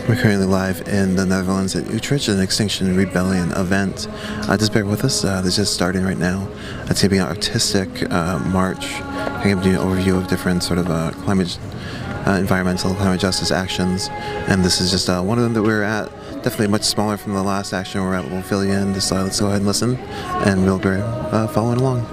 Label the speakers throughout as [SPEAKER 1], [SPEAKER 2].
[SPEAKER 1] We're currently live in the Netherlands at Utrecht, an Extinction Rebellion event. Just bear with us, this is just starting right now. It's going to be an artistic march. I'm going to do an overview of different sort of environmental, climate justice actions, and this is just one of them that we're at. Definitely much smaller from the last action we're at. We'll fill you in, just let's go ahead and listen, and we'll be following along.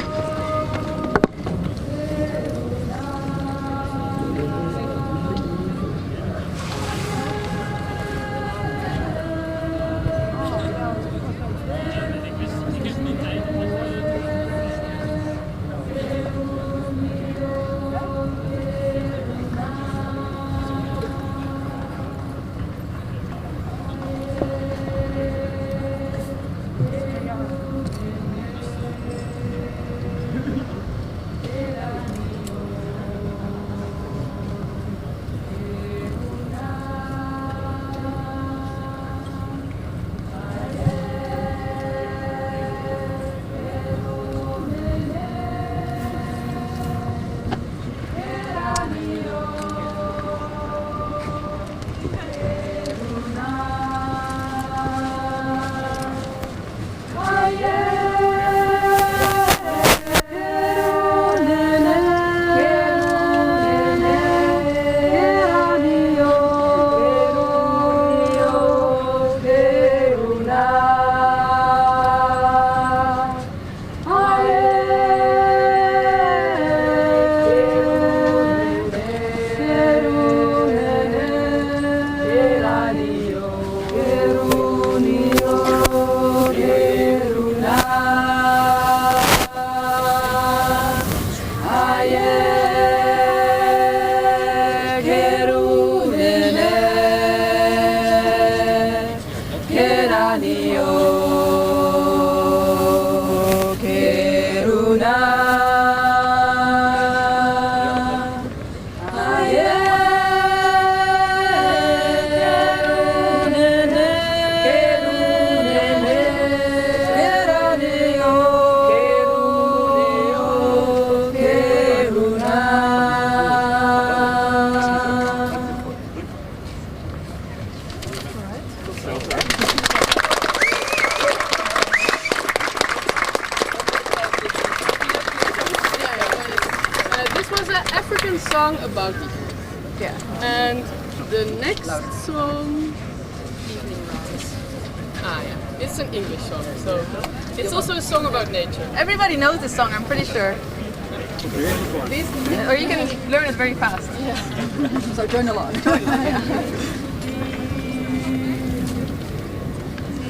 [SPEAKER 2] Song about the and the next song, it's an English song, so it's also a song about nature.
[SPEAKER 3] Everybody knows this song, I'm pretty sure. Or you can learn it very fast.
[SPEAKER 2] Yeah.
[SPEAKER 3] So join along.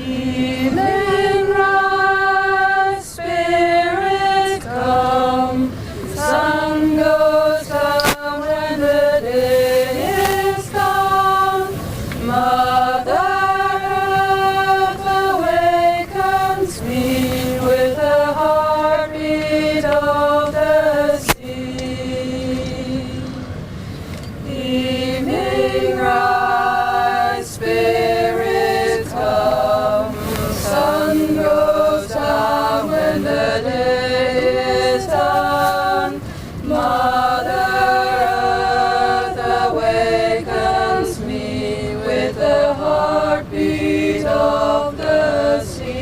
[SPEAKER 3] Evening rise, spirit come, sun goes down when the day is gone. Mother Earth awakens me with the heartbeat of the sea. Evening rise, spirit come, sun goes down when the day is done. Mother Earth awakens me with the heartbeat of the sea.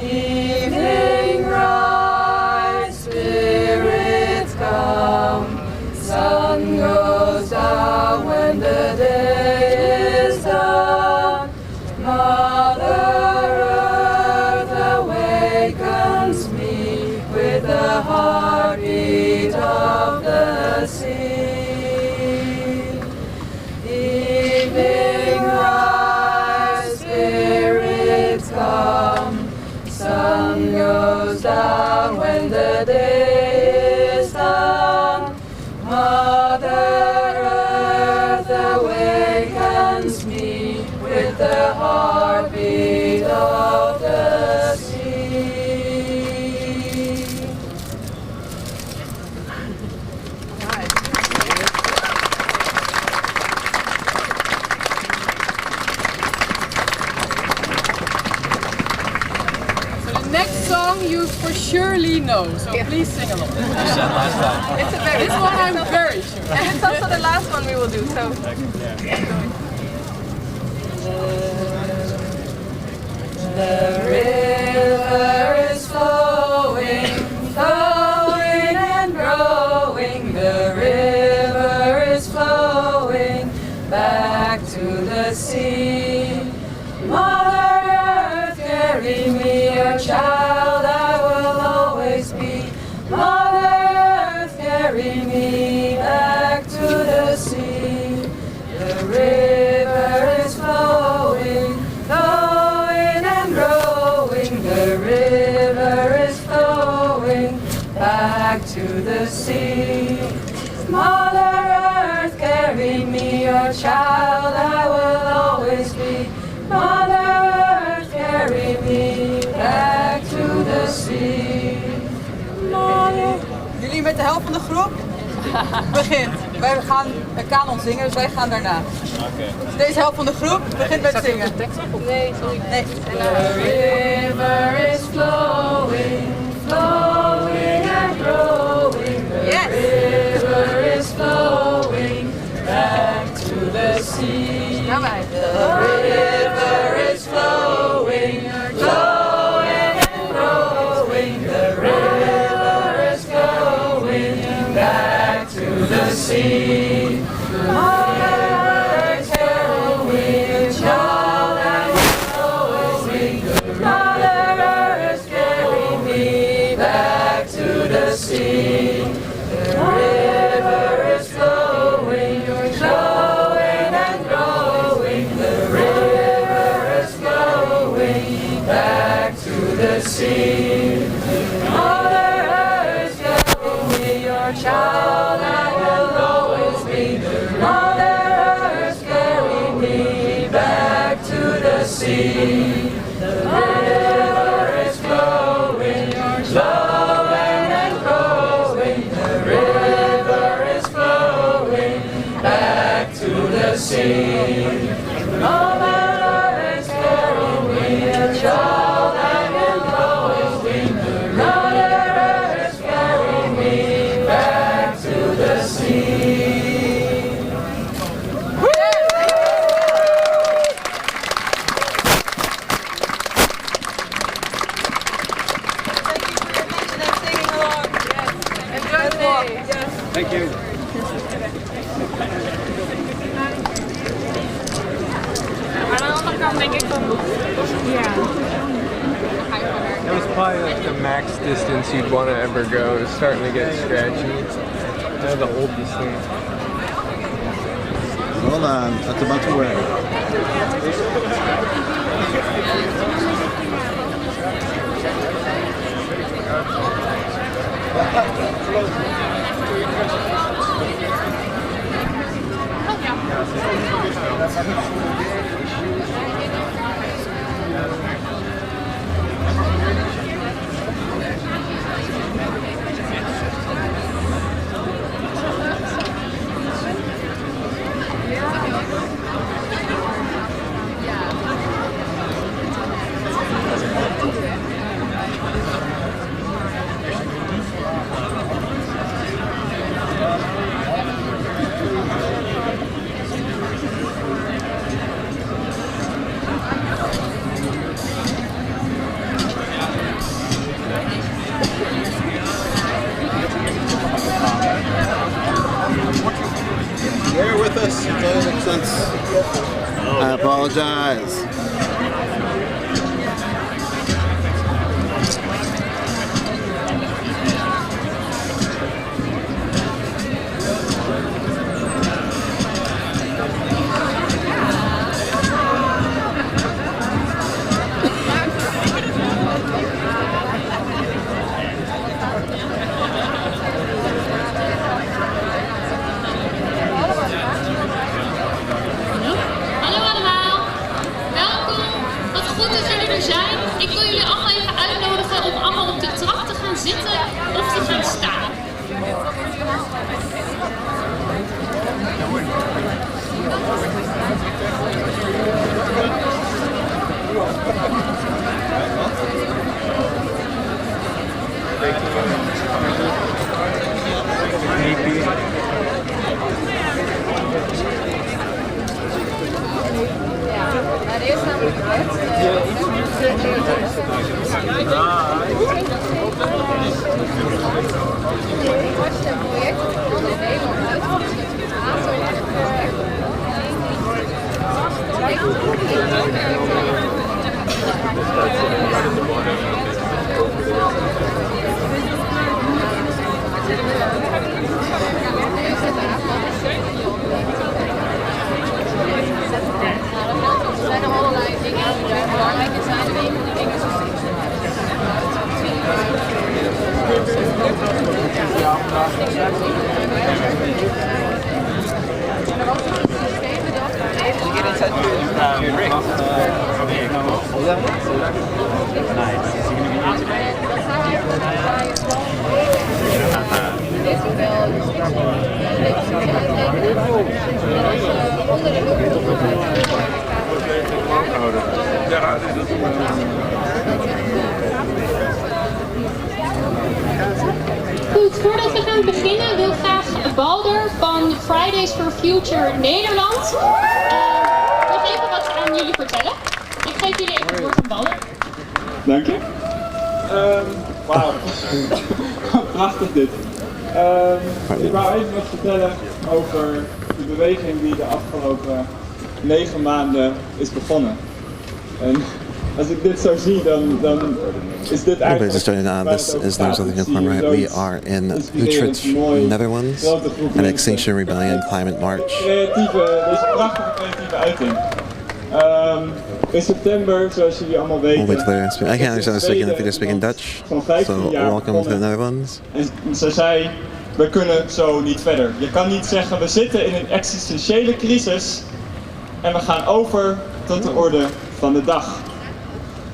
[SPEAKER 3] Evening rise, spirit come, sun goes down when the day is done. Mother Earth awakens me with the heartbeat of the sea. Evening rise, spirit come, sun goes down when the day is done. Mother Earth awakens me with the heartbeat of the sea.
[SPEAKER 2] So the next song you for surely know, so please sing along.
[SPEAKER 3] It's a very
[SPEAKER 2] This one I'm very sure.
[SPEAKER 3] And it's also the last one
[SPEAKER 2] we will do. So.
[SPEAKER 3] The river is flowing, flowing and growing. The river is flowing back to the sea. Mother Earth, carry me, your child I will always be. Mother Earth, carry me back to the sea. The river is flowing, flowing and growing. The river is flowing back to the sea. Mother Earth, carry me, your child I will always be. Mother Earth, carry me back to the sea. Jullie met de helft van de groep begint. Wij gaan een kanon zingen, dus wij gaan daarna. Dus deze helft van de groep begint met zingen.
[SPEAKER 2] Nee, sorry.
[SPEAKER 3] Nee. The river is flowing, flowing and growing. The river is flowing back to the sea. The river is flowing, flowing and growing. The river is flowing back to the sea. Mother Earth, carry me, child I will always be. Mother Earth, carry me back to the sea. The river is flowing, flowing and growing. The river is flowing back to the sea. Mother Earth, carry me, your child I will always be. Mother Earth, carry me back to the sea. The river is flowing, flowing and growing. The river is flowing back to the sea. Mother Earth, carry me, a child I will always be. Mother Earth, carry me back to the sea.
[SPEAKER 4] Thank you.
[SPEAKER 2] Maar aan de andere kant denk ik van. Ja.
[SPEAKER 5] That was probably like the max distance you'd want to ever go. It's starting to get scratchy. The oldest thing.
[SPEAKER 1] Hold on, that's about to work. Bear with us until it makes sense. I apologize.
[SPEAKER 6] Hallo allemaal, welkom Goed, voordat we gaan beginnen wil graag Balder van Fridays for Future Nederland nog even wat aan jullie vertellen. Ik geef jullie even het woord van Balder.
[SPEAKER 4] Dank je. Wauw. Prachtig dit. Ik wou even wat vertellen over de beweging die de afgelopen 9 maanden is begonnen. En als ik dit zo zie, dan is dit eigenlijk...
[SPEAKER 1] Just joining on, this is the Result of the Unicorn Riot. We are in Utrecht, Netherlands, an Extinction Rebellion Climate March.
[SPEAKER 4] Deze prachtige creatieve uiting. In september, zoals jullie allemaal weten...
[SPEAKER 1] I can't understand speaking if you're speaking Dutch, so welcome to the Netherlands.
[SPEAKER 4] En ze zei, we kunnen zo niet verder. Je kan niet zeggen, we zitten in een existentiële crisis en we gaan over tot de orde van de dag.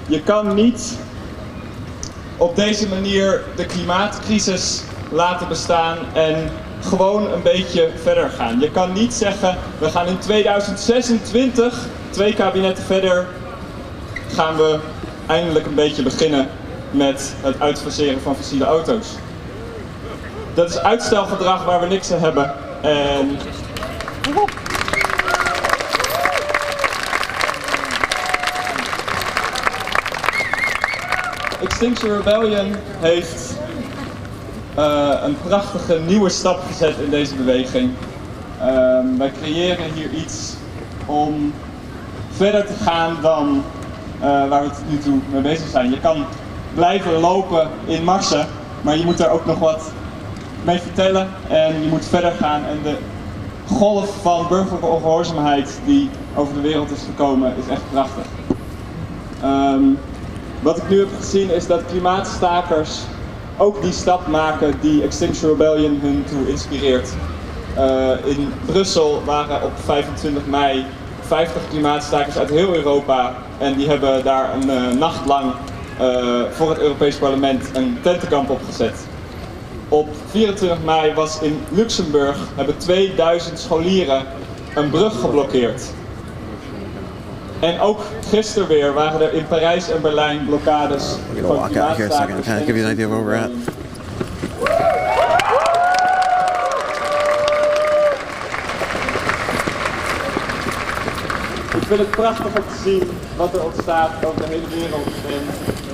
[SPEAKER 4] Je kan niet op deze manier de klimaatcrisis laten bestaan en gewoon een beetje verder gaan. Je kan niet zeggen, we gaan in 2026, 2 kabinetten verder, gaan we eindelijk een beetje beginnen met het uitfaseren van fossiele auto's. Dat is uitstelgedrag waar we niks aan hebben. En Extinction Rebellion heeft een prachtige nieuwe stap gezet in deze beweging. Wij creëren hier iets om verder te gaan dan waar we tot nu toe mee bezig zijn. Je kan blijven lopen in marsen, maar je moet daar ook nog wat mee vertellen en je moet verder gaan. En de golf van burgerlijke ongehoorzaamheid die over de wereld is gekomen is echt prachtig. Wat ik nu heb gezien is dat klimaatstakers ook die stap maken die Extinction Rebellion hun toe inspireert. In Brussel waren op 25 mei 50 klimaatstakers uit heel Europa en die hebben daar een nacht lang voor het Europees Parlement een tentenkamp opgezet. Op 24 mei was in Luxemburg, hebben 2000 scholieren een brug geblokkeerd. En ook gisteren weer waren er in Parijs en Berlijn blokkades van klimaatstakers.
[SPEAKER 1] Kind of give you an idea of where we're at.
[SPEAKER 4] Ik vind het prachtig om te zien wat er ontstaat over de hele wereld. En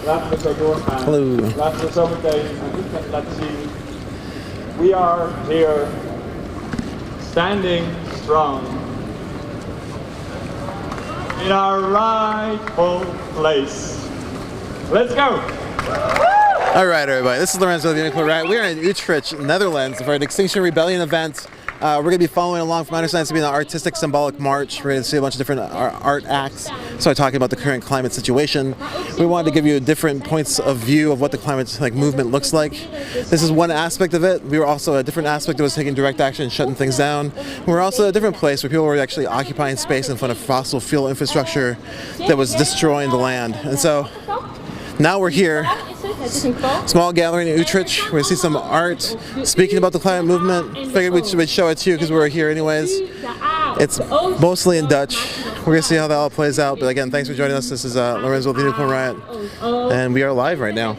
[SPEAKER 4] laten we zo doorgaan.
[SPEAKER 1] Hallo.
[SPEAKER 4] Laten we zo meteen aan Utrecht laten zien. We are here standing strong in our rightful place. Let's go!
[SPEAKER 1] All right, everybody. This is Lorenzo of the Unicorn Riot. We are in Utrecht, Netherlands, for an Extinction Rebellion event. We're going to be following along, from my understanding, to be an artistic, symbolic march. We're going to see a bunch of different art acts, start talking about the current climate situation. We wanted to give you different points of view of what the climate movement looks like. This is one aspect of it. We were also a different aspect that was taking direct action and shutting things down. We're also a different place where people were actually occupying space in front of fossil fuel infrastructure that was destroying the land. And so now we're here. Small gathering in Utrecht. We're going to see some art speaking about the climate movement. Figured we'd show it to you because we're here anyways. It's mostly in Dutch. We're going to see how that all plays out. But again, thanks for joining us. This is Lorenzo of the Unicorn Riot. And we are live right now.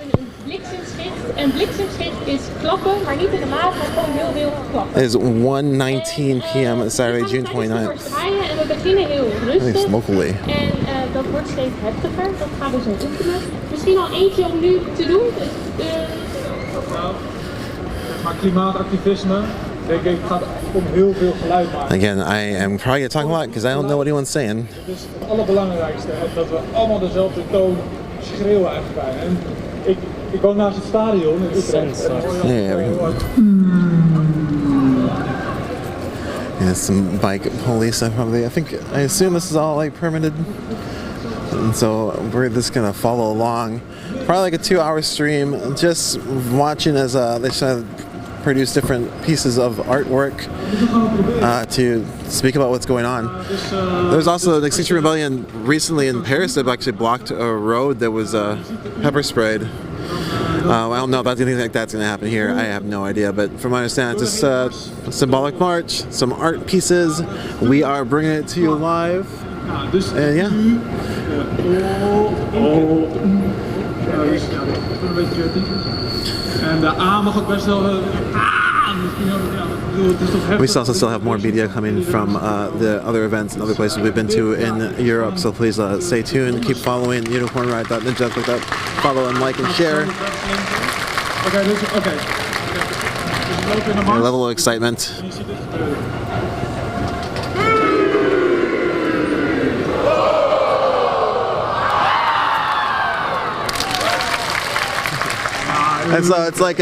[SPEAKER 6] En bliksemschicht is klappen, maar niet in de maat, maar gewoon heel klappen.
[SPEAKER 1] It is 1:19 p.m. on Saturday, June 29th.
[SPEAKER 6] En we beginnen heel
[SPEAKER 1] At least
[SPEAKER 6] rustig.
[SPEAKER 1] locally.
[SPEAKER 6] En dat wordt steeds heftiger. Dat gaan we zo oefenen. Misschien al eentje om nu te doen.
[SPEAKER 4] Maar klimaatactivisme, denk ik, gaat om heel veel geluid maken.
[SPEAKER 1] Again, I am probably going to talk a lot because I don't know what anyone's saying.
[SPEAKER 4] Het is het allerbelangrijkste, dat we allemaal dezelfde toon schreeuwen eigenlijk bijna. En ik woon naast het stadion in Utrecht.
[SPEAKER 1] Yeah, some bike police. I assume this is all like permitted, and so we're just gonna follow along. Probably like a 2-hour stream, just watching as they try to produce different pieces of artwork to speak about what's going on. There's also the Extinction Rebellion recently in Paris that actually blocked a road that was pepper sprayed. I don't know if anything like that's going to happen here. I have no idea, but from my understanding, it's just a symbolic march, some art pieces. We are bringing it to you live. And yeah. We still have more media coming from the other events and other places we've been to in Europe, so please stay tuned, keep following unicornride.ninja, click that follow and like and share. A level of excitement. And so it's like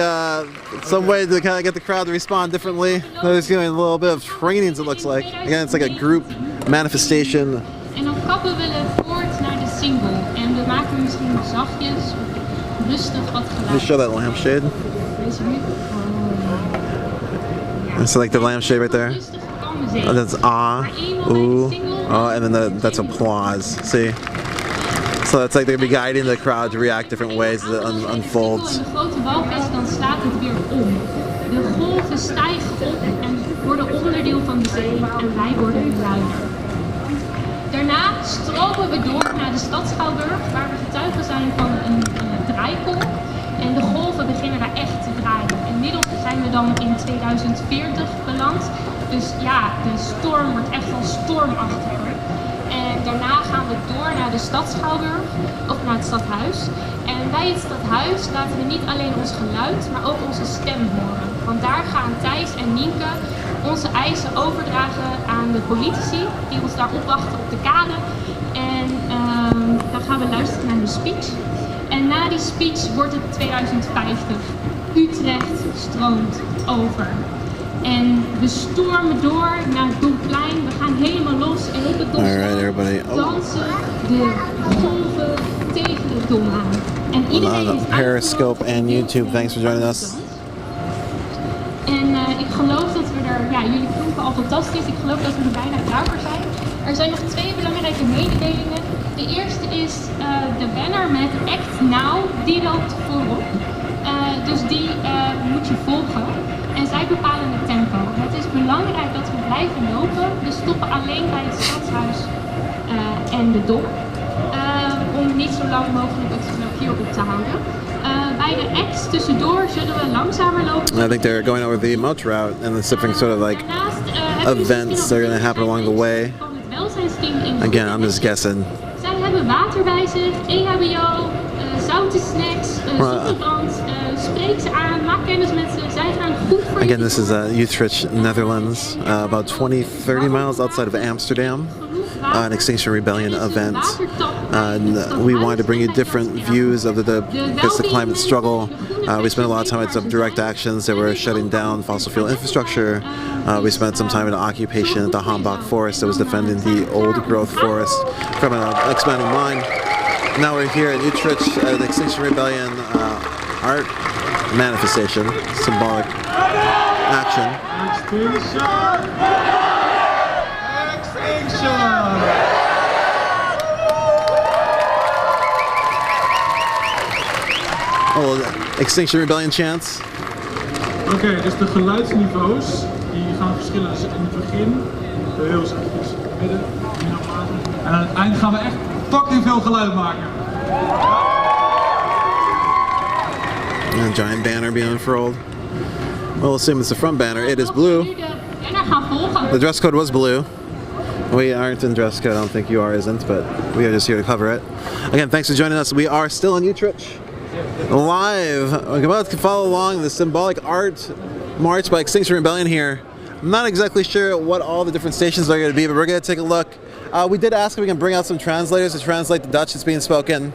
[SPEAKER 1] some way to kind of get the crowd to respond differently. There's doing a little bit of trainings, it looks like. Again, it's like a group manifestation.
[SPEAKER 6] En dan kappen we voort naar de single. En we maken misschien zachtjes, rustig wat geluid.
[SPEAKER 1] Just show that lampshade. It's like the lampshade right there. Oh, that's ah, ooh, oh, and then that's applause. See? So it's like they'll be guiding the crowd to react different ways as it unfolds.
[SPEAKER 6] Als de grote walk is, dan slaat het weer om. De golven stijgen op en worden onderdeel van de zee en wij worden luider. Daarna stromen we door naar de Stadsschouwburg, waar we getuigen zijn van een draaikolk. En de golven beginnen daar echt te draaien. Inmiddels zijn we dan in 2040 beland. Dus ja, de storm wordt echt wel stormachtiger. En daarna gaan we door naar de Stadsschouwburg, of naar het stadhuis. En bij het stadhuis laten we niet alleen ons geluid, maar ook onze stem horen. Want daar gaan Thijs en Nienke onze eisen overdragen aan de politici, die ons daar opwachten op de kade. En dan gaan we luisteren naar de speech. En na die speech wordt het 2050. Utrecht stroomt over. En we stormen door naar het Domplein. We gaan helemaal los en op het Domplein dansen de golven tegen het Dom aan. En iedereen is
[SPEAKER 1] Periscope en YouTube, thanks for joining us.
[SPEAKER 6] En ik geloof dat we er, ja, jullie klonken al fantastisch. Ik geloof dat we er bijna klaar voor zijn. Er zijn nog twee belangrijke mededelingen. De eerste is de banner met Act Now, die loopt voorop. Dus die moet je volgen. En zij bepalen het tempo. Het is belangrijk dat we blijven lopen. We stoppen alleen bij het stadshuis en de Dom. Om niet zo lang mogelijk het hier op te houden. Bij de acts tussendoor zullen we langzamer lopen.
[SPEAKER 1] I think they're going over the moat route and there's different sort of like events that are going to happen along the way. Again, I'm just guessing.
[SPEAKER 6] Zij hebben water bij zich, EHBO, zoute snacks, zoetebrand. Spreek ze aan, maak kennis met ze. Zij gaan goed voor je.
[SPEAKER 1] Again, this is Utrecht, Netherlands, about 20, 30 miles outside of Amsterdam. An Extinction Rebellion event. And we wanted to bring you different views of the climate struggle. We spent a lot of time with some direct actions that were shutting down fossil fuel infrastructure. We spent some time in occupation at the Hambach forest that was defending the old growth forest from an expanding mine. Now we're here at Utrecht at the Extinction Rebellion art manifestation, symbolic action. Oh, Extinction Rebellion chants.
[SPEAKER 7] Oké, dus de geluidsniveaus die gaan verschillen. Dus in het begin, heel zachtjes, midden, en aan het eind gaan we echt fucking veel geluid maken.
[SPEAKER 1] A giant banner being unfurled. We'll assume it's the front banner. It is blue. The dress code was blue. We aren't in dress code. I don't think you are, isn't, but we are just here to cover it. Again, thanks for joining us. We are still in Utrecht, live. We're about to follow along the symbolic art march by Extinction Rebellion here. I'm not exactly sure what all the different stations are going to be, but we're going to take a look. We did ask if we can bring out some translators to translate the Dutch that's being spoken.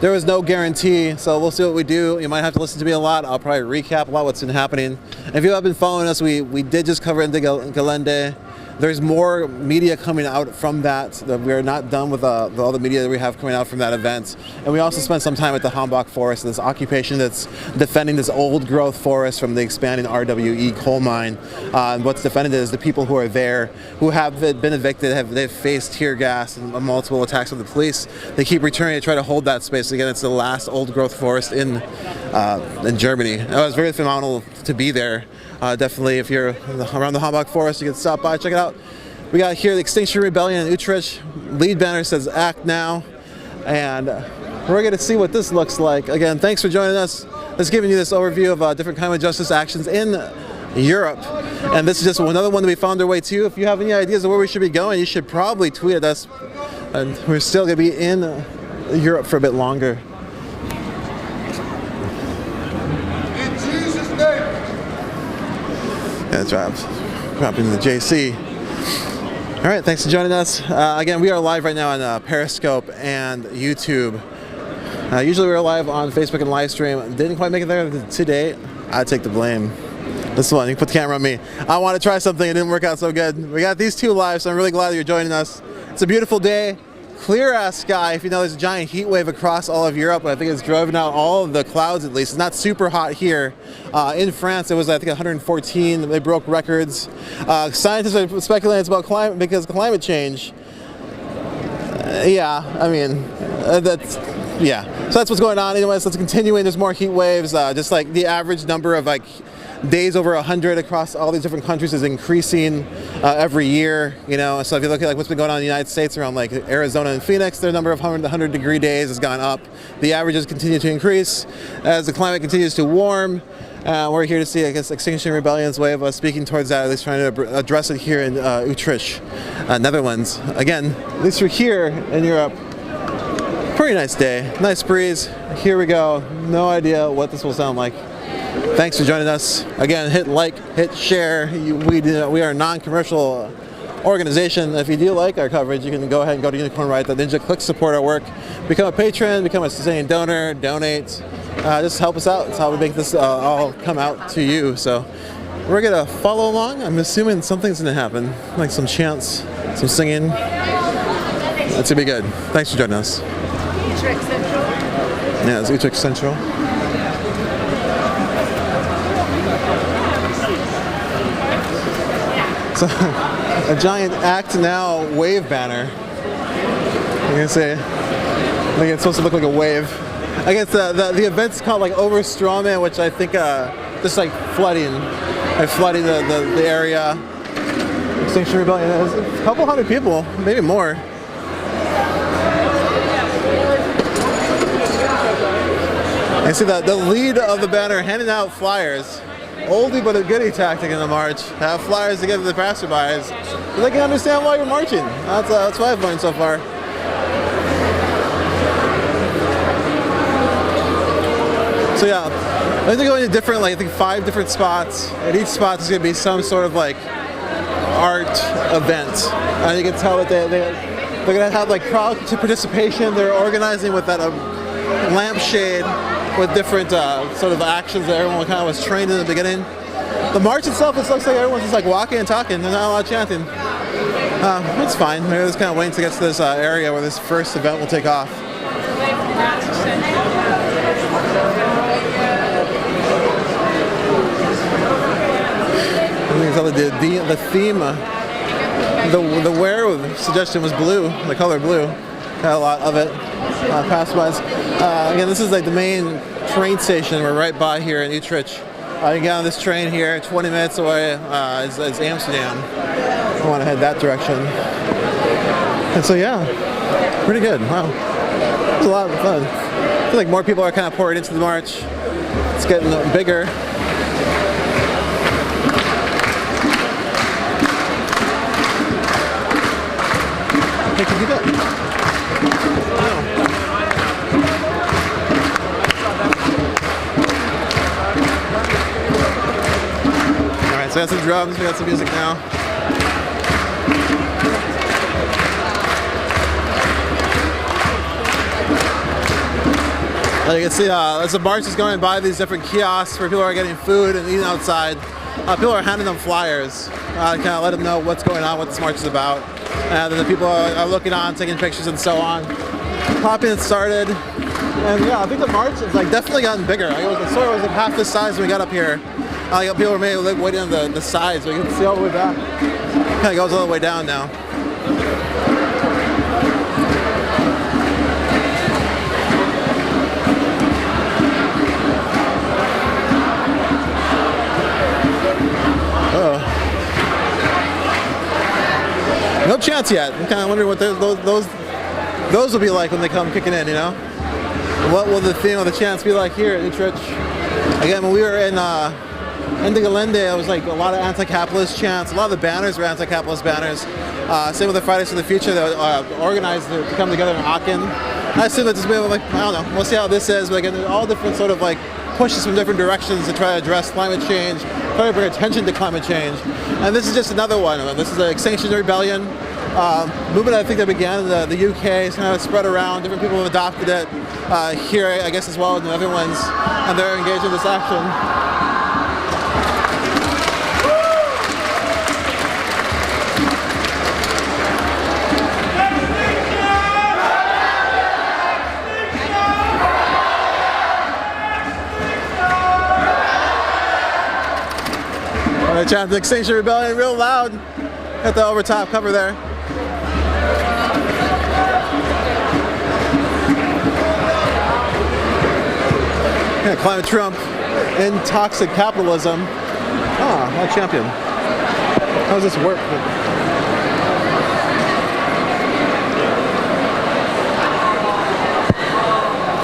[SPEAKER 1] There was no guarantee, so we'll see what we do. You might have to listen to me a lot. I'll probably recap a lot what's been happening. And if you have been following us, we did just cover in the Gelände. there's more media coming out from that. We're not done with all the media that we have coming out from that event. And we also spent some time at the Hambach Forest, this occupation that's defending this old growth forest from the expanding RWE coal mine. And what's defended is the people who are there, who have been evicted, they've faced tear gas and multiple attacks of the police. They keep returning to try to hold that space. Again, it's the last old growth forest in Germany. It was very phenomenal to be there. Definitely, if you're around the Hambach Forest, you can stop by, check it out. We got here the Extinction Rebellion in Utrecht. Lead banner says "Act Now," and we're going to see what this looks like. Again, thanks for joining us. Just giving you this overview of different climate justice actions in Europe, and this is just another one that we found our way to. If you have any ideas of where we should be going, you should probably tweet at us. And we're still going to be in Europe for a bit longer.
[SPEAKER 8] In Jesus' name.
[SPEAKER 1] Yeah, dropping the JC. All right, thanks for joining us. Again, we are live right now on Periscope and YouTube. Usually we're live on Facebook and live stream. Didn't quite make it there today. I take the blame. This one, you can put the camera on me. I want to try something, it didn't work out so good. We got these two live, so I'm really glad that you're joining us. It's a beautiful day. Clear ass sky. If you know, there's a giant heat wave across all of Europe. I think it's driven out all of the clouds at least. It's not super hot here. In France, it was I think 114. They broke records. Scientists are speculating it's about climate change. Yeah, I mean, yeah. So that's what's going on. Anyways, let's continuing. There's more heat waves. Just like the average number of days over 100 across all these different countries is increasing every year, you know. So if you look at what's been going on in the United States around Arizona and Phoenix, their number of 100 degree days has gone up. The averages continue to increase as the climate continues to warm. We're here to see, I guess, Extinction Rebellion's way of speaking towards that, at least trying to address it here in Utrecht, Netherlands. Again, at least we're here in Europe. Pretty nice day, nice breeze. Here we go. No idea what this will sound like. Thanks for joining us. Again, hit like, hit share. We are a non-commercial organization. If you do like our coverage, you can go ahead and go to unicornriot.ninja, click support our work, become a patron, become a sustaining donor, donate. Just help us out. It's how we make this all come out to you. So we're gonna follow along. I'm assuming something's gonna happen, like some chants, some singing. That's gonna be good. Thanks for joining us.
[SPEAKER 3] Utrecht Central.
[SPEAKER 1] Yeah, it's Utrecht Central. So, a giant Act Now wave banner. I'm gonna say, I think it's supposed to look like a wave. I guess the event's called Overstromen, which I think just flooding, flooding the area. Extinction Rebellion. There's a couple hundred people, maybe more. I see the lead of the banner handing out flyers. Oldie but a goodie tactic in the march. Have flyers to give to the passerbys so they can understand why you're marching. That's what I've learned so far. So yeah, I think they're going to different, I think 5 different spots. At each spot is going to be some sort of art event. And you can tell that they're going to have crowd participation. They're organizing with that lampshade with different sort of actions that everyone kind of was trained in the beginning. The march itself, it looks like everyone's just walking and talking. There's not a lot of chanting. It's fine. We're just kind of waiting to get to this area where this first event will take off. I think the theme, the wear suggestion was blue, the color blue. Got a lot of it. Pass-bys. Again, this is the main train station. We're right by here in Utrecht. You can get on this train here. 20 minutes away is Amsterdam. I want to head that direction. And so yeah, pretty good. Wow, it's a lot of fun. I feel like more people are kind of pouring into the march. It's getting bigger. Hey, can you do that? Alright, so we got some drums, we got some music now. You can see as the march is going by these different kiosks where people are getting food and eating outside. people are handing them flyers, kind of let them know what's going on, what this march is about. And then the people are looking on, taking pictures and so on. Popping it started. And yeah, I think the march has like definitely gotten bigger. Like, the store was like half the size when we got up here. People were maybe like, waiting on the sides, so you can see all the way back. Kind of goes all the way down now. No chance yet. I'm kind of wondering what those will be like when they come kicking in, you know? What will the theme of the chants be like here at Utrecht? Again, when we were in the Gelände, it was like a lot of anti-capitalist chants. A lot of the banners were anti-capitalist banners. Same with the Fridays for the Future that organized to come together in Aachen. I assume that this will be like, I don't know, we'll see how this is, but again, there's all different sort of like pushes from different directions to try to address climate change, try to bring attention to climate change. And this is just another one of them. This is the Extinction Rebellion movement, I think, that began in the UK. It's kind of spread around. Different people have adopted it here, I guess, as well in the Netherlands, and they're engaged in this action. Chant the Extinction Rebellion real loud at the overtop cover there. Yeah, climate Trump in toxic capitalism. What champion? How does this work?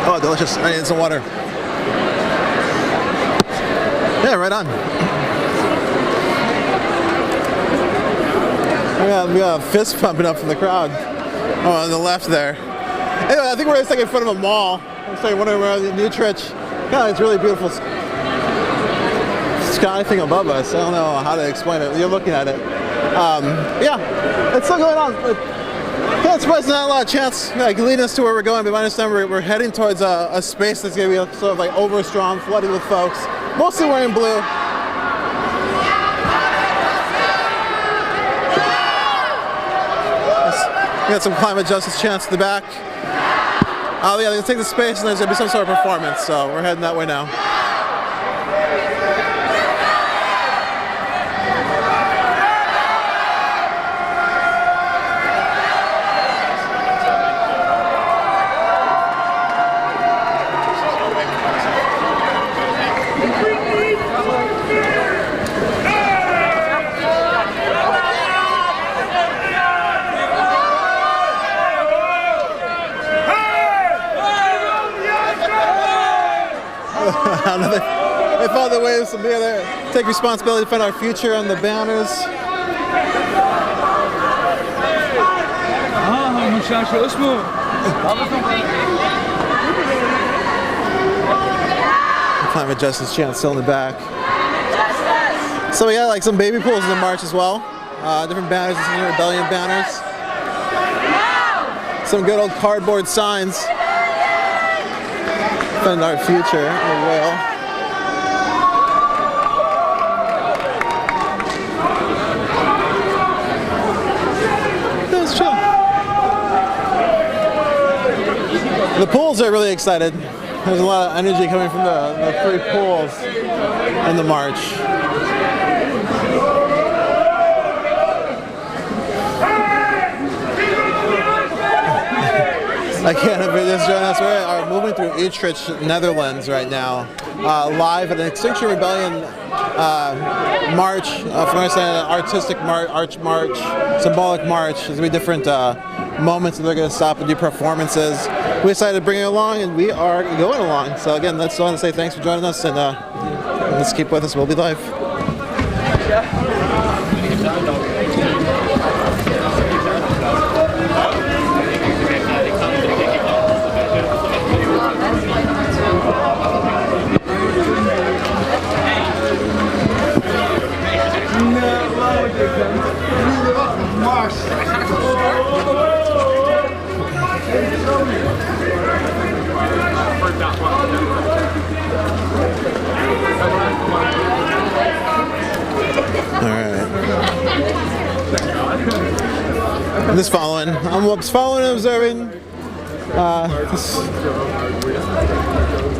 [SPEAKER 1] Oh, delicious. I need some water. Yeah, right on. We got a fist pumping up from the crowd. Oh, on the left there. Anyway, I think we're just in front of a mall. I'm saying wondering where in Utrecht. God, it's really beautiful sky thing above us. I don't know how to explain it. You're looking at it. Yeah, it's still going on. Yeah, it's surprised not a lot of chance like leading us to where we're going. But by this time, we're heading towards a space that's going to be sort of like overstrong, flooded with folks, mostly wearing blue. We got some climate justice chants in the back. Yeah, they're gonna take the space and there's gonna be some sort of performance, so we're heading that way now. They found their ways to be there, take responsibility for our future on the banners. Climate justice chant still in the back. So we got like some baby pools in the march as well. Different banners, rebellion banners. Some good old cardboard signs. Defend our future, the whale. Let's chill. The pools are really excited. There's a lot of energy coming from the three pools in the march. Again, if you're just joining us, we are moving through Utrecht, Netherlands right now, live at an Extinction Rebellion march, from an artistic arch march, symbolic march. There's going to be different moments that they're going to stop and do performances. We decided to bring it along, and we are going along. So again, let's want to say thanks for joining us, and let's keep with us. We'll be live. I'm just following. I'm just following and observing.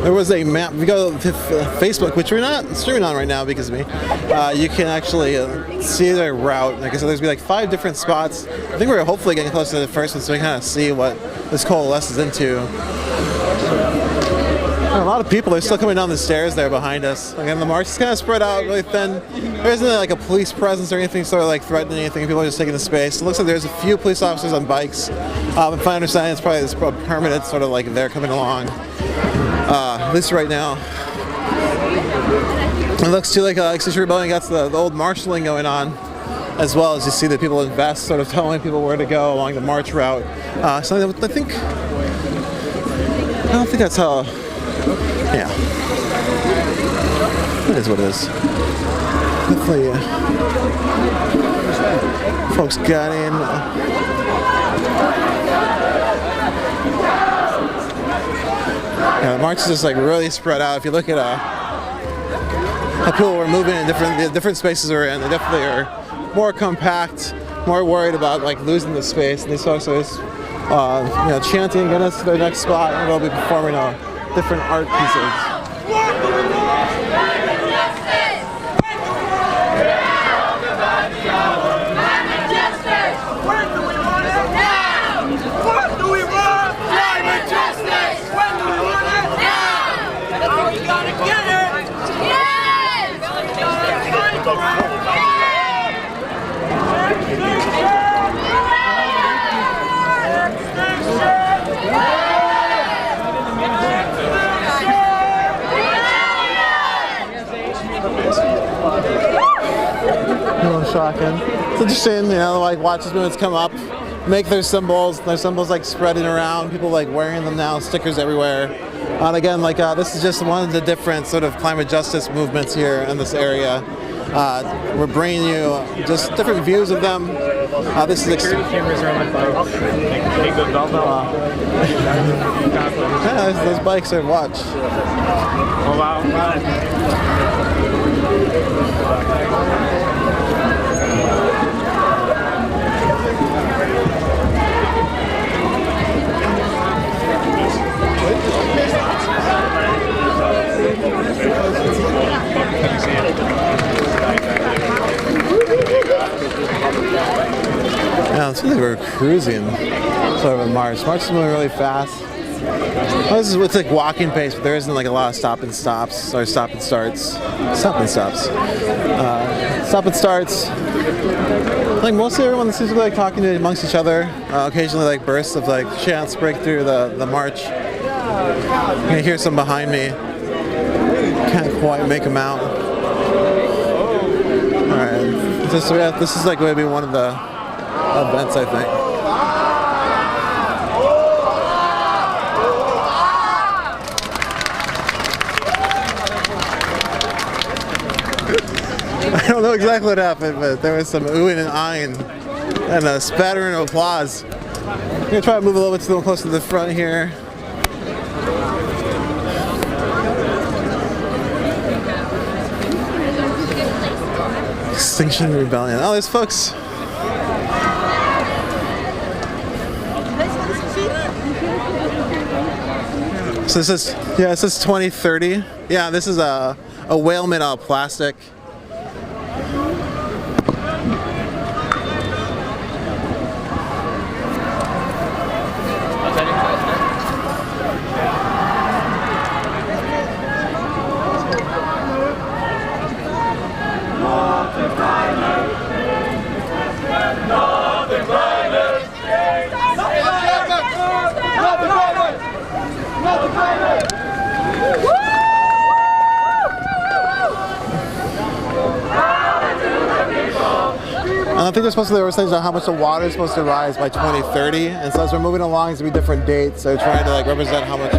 [SPEAKER 1] There was a map. If you go to Facebook, which we're not streaming on right now because of me, you can actually see their route. Like I said, there's be like 5 different spots. I think we're hopefully getting close to the first one, so we kind of see what this coalesces into. A lot of people are still coming down the stairs there behind us. Again, the march is kind of spread out really thin. There isn't like a police presence or anything sort of like threatening anything. People are just taking the space. It looks like there's a few police officers on bikes. If I understand, it's probably this permanent sort of like they're coming along. At least right now. It looks too like Extinction Rebellion got the old marshalling going on, as well as you see the people in vests sort of telling people where to go along the march route. So I don't think that's how. Yeah. It is what it is. Hopefully, folks got in. Yeah, the march is just like really spread out. If you look at how people were moving in different spaces we're in, they definitely are more compact, more worried about like losing the space. And these folks are just, chanting, getting us to their next spot, and they'll be performing different art pieces. Shocking. It's interesting, like watch these movements come up, make their symbols like spreading around, people like wearing them now, stickers everywhere. And again, like this is just one of the different sort of climate justice movements here in this area. We're bringing you just different views of them. This is security cameras are on my bike. Yeah, those bikes are watch. Oh wow. Yeah, it seems like we're cruising sort of a march. March is moving really fast. This is what's like walking pace, but there isn't like a lot of stop and stops or stop and starts. Stop and stops. Stop and starts. Like mostly everyone seems to be like talking to amongst each other. Occasionally like bursts of like chants break through the march. You can hear some behind me. Can't quite make them out. Alright. This is like maybe one of the events, I think. I don't know exactly what happened, but there was some oohing and eyeing and a spattering of applause. I'm going to try to move a little bit closer to the front here. Extinction Rebellion. Oh, there's folks. So this is, this is 2030. Yeah, this is a whale made out of plastic. I think there were things on how much the water is supposed to rise by 2030, and so as we're moving along, there's going to be different dates. They're trying to like represent how much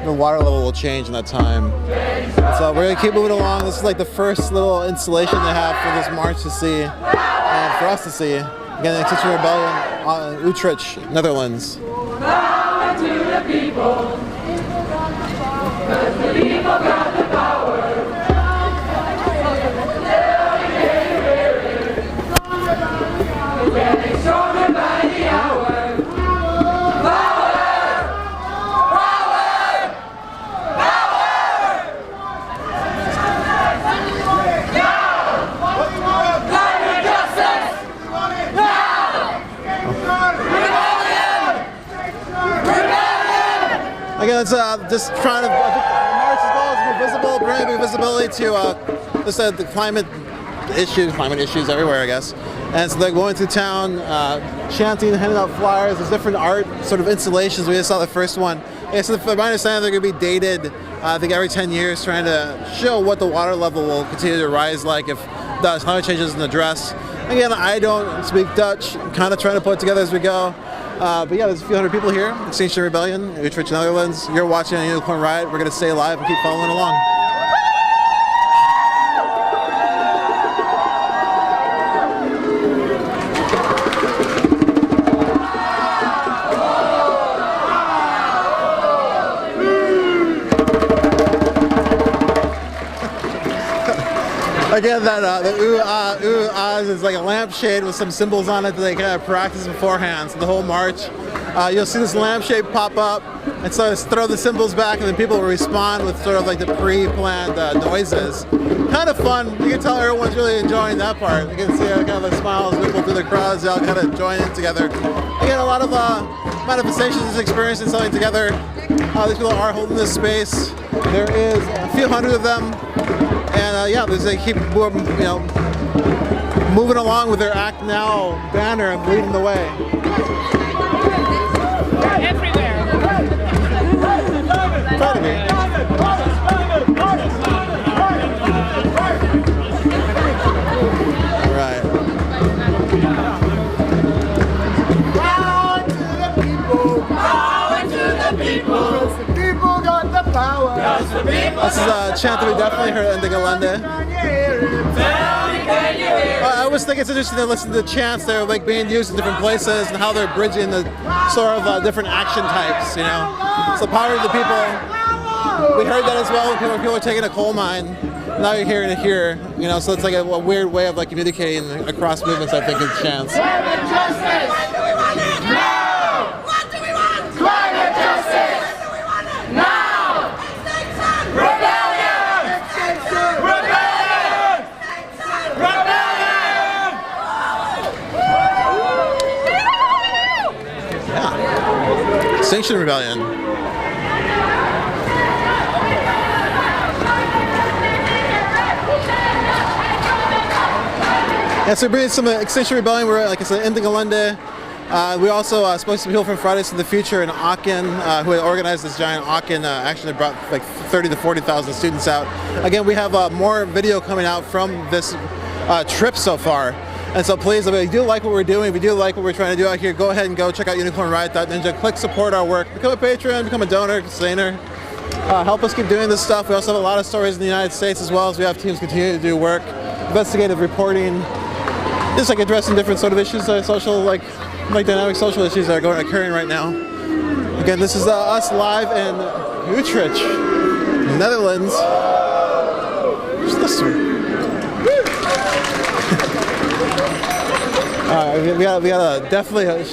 [SPEAKER 1] the water level will change in that time. And so we're going to keep moving along. This is like the first little installation they have for this march to see, and for us to see. Again, the Extinction Rebellion on Utrecht, Netherlands. Power to the people, 'cause the people got the power. Yeah. Again, it's just trying to. I think the march's goal is to be visible, bring visibility to just the climate issues everywhere, I guess. And so they're going through town, chanting, handing out flyers. There's different art sort of installations. We just saw the first one. Yeah, so from my understanding, they're going to be dated, I think, every 10 years, trying to show what the water level will continue to rise like if the climate change isn't addressed. Again, I don't speak Dutch, kind of trying to put it together as we go. But yeah, there's a few hundred people here. Extinction Rebellion, Utrecht, Netherlands. You're watching a Unicorn Riot. We're going to stay live and keep following along. Again, the ooh-ahs is like a lampshade with some symbols on it that they kind of practice beforehand. So the whole march, you'll see this lampshade pop up and so throw the symbols back, and then people will respond with sort of like the pre-planned noises. Kind of fun. You can tell everyone's really enjoying that part. You can see kind of the smiles ripple through the crowds. They all kind of join in together. Again, a lot of manifestations, experiencing something together. These people are holding this space. There is a few hundred of them. And yeah, they keep moving along with their Act Now banner and leading the way.
[SPEAKER 2] Everywhere.
[SPEAKER 1] Proud of me. Right.
[SPEAKER 8] Power to the people. Power to the people. The people got the power.
[SPEAKER 1] This is a chant that we definitely heard in the Gelände. I always think it's interesting to listen to the chants that are like being used in different places and how they're bridging the sort of different action types, you know. So power to the people. We heard that as well when people are taking a coal mine. Now you're hearing it here, you know, so it's like a weird way of like communicating across movements, I think, in chants.
[SPEAKER 8] Climate justice! What do we want? Climate justice! What do we want? Now! Extinction! Rebellion! Extinction! Rebellion! Extinction! Rebellion!
[SPEAKER 1] Yeah. Extinction Rebellion. Yeah, so we're bringing some Extinction Rebellion. We're, like I said, in the Gelände. We also spoke to some people from Fridays for the Future in Aachen, who had organized this giant Aachen action that brought like 30 to 40,000 students out. Again, we have more video coming out from this trip so far. And so please, if you do like what we're doing, if you do like what we're trying to do out here, go ahead and go check out unicornriot.ninja. Click support our work. Become a patron, become a donor, sustainer. Help us keep doing this stuff. We also have a lot of stories in the United States as well, as we have teams continue to do work, investigative reporting, just like addressing different sort of issues, social, like dynamic social issues that are occurring right now. Again, this is us live in Utrecht, Netherlands. Where's this one? We gotta definitely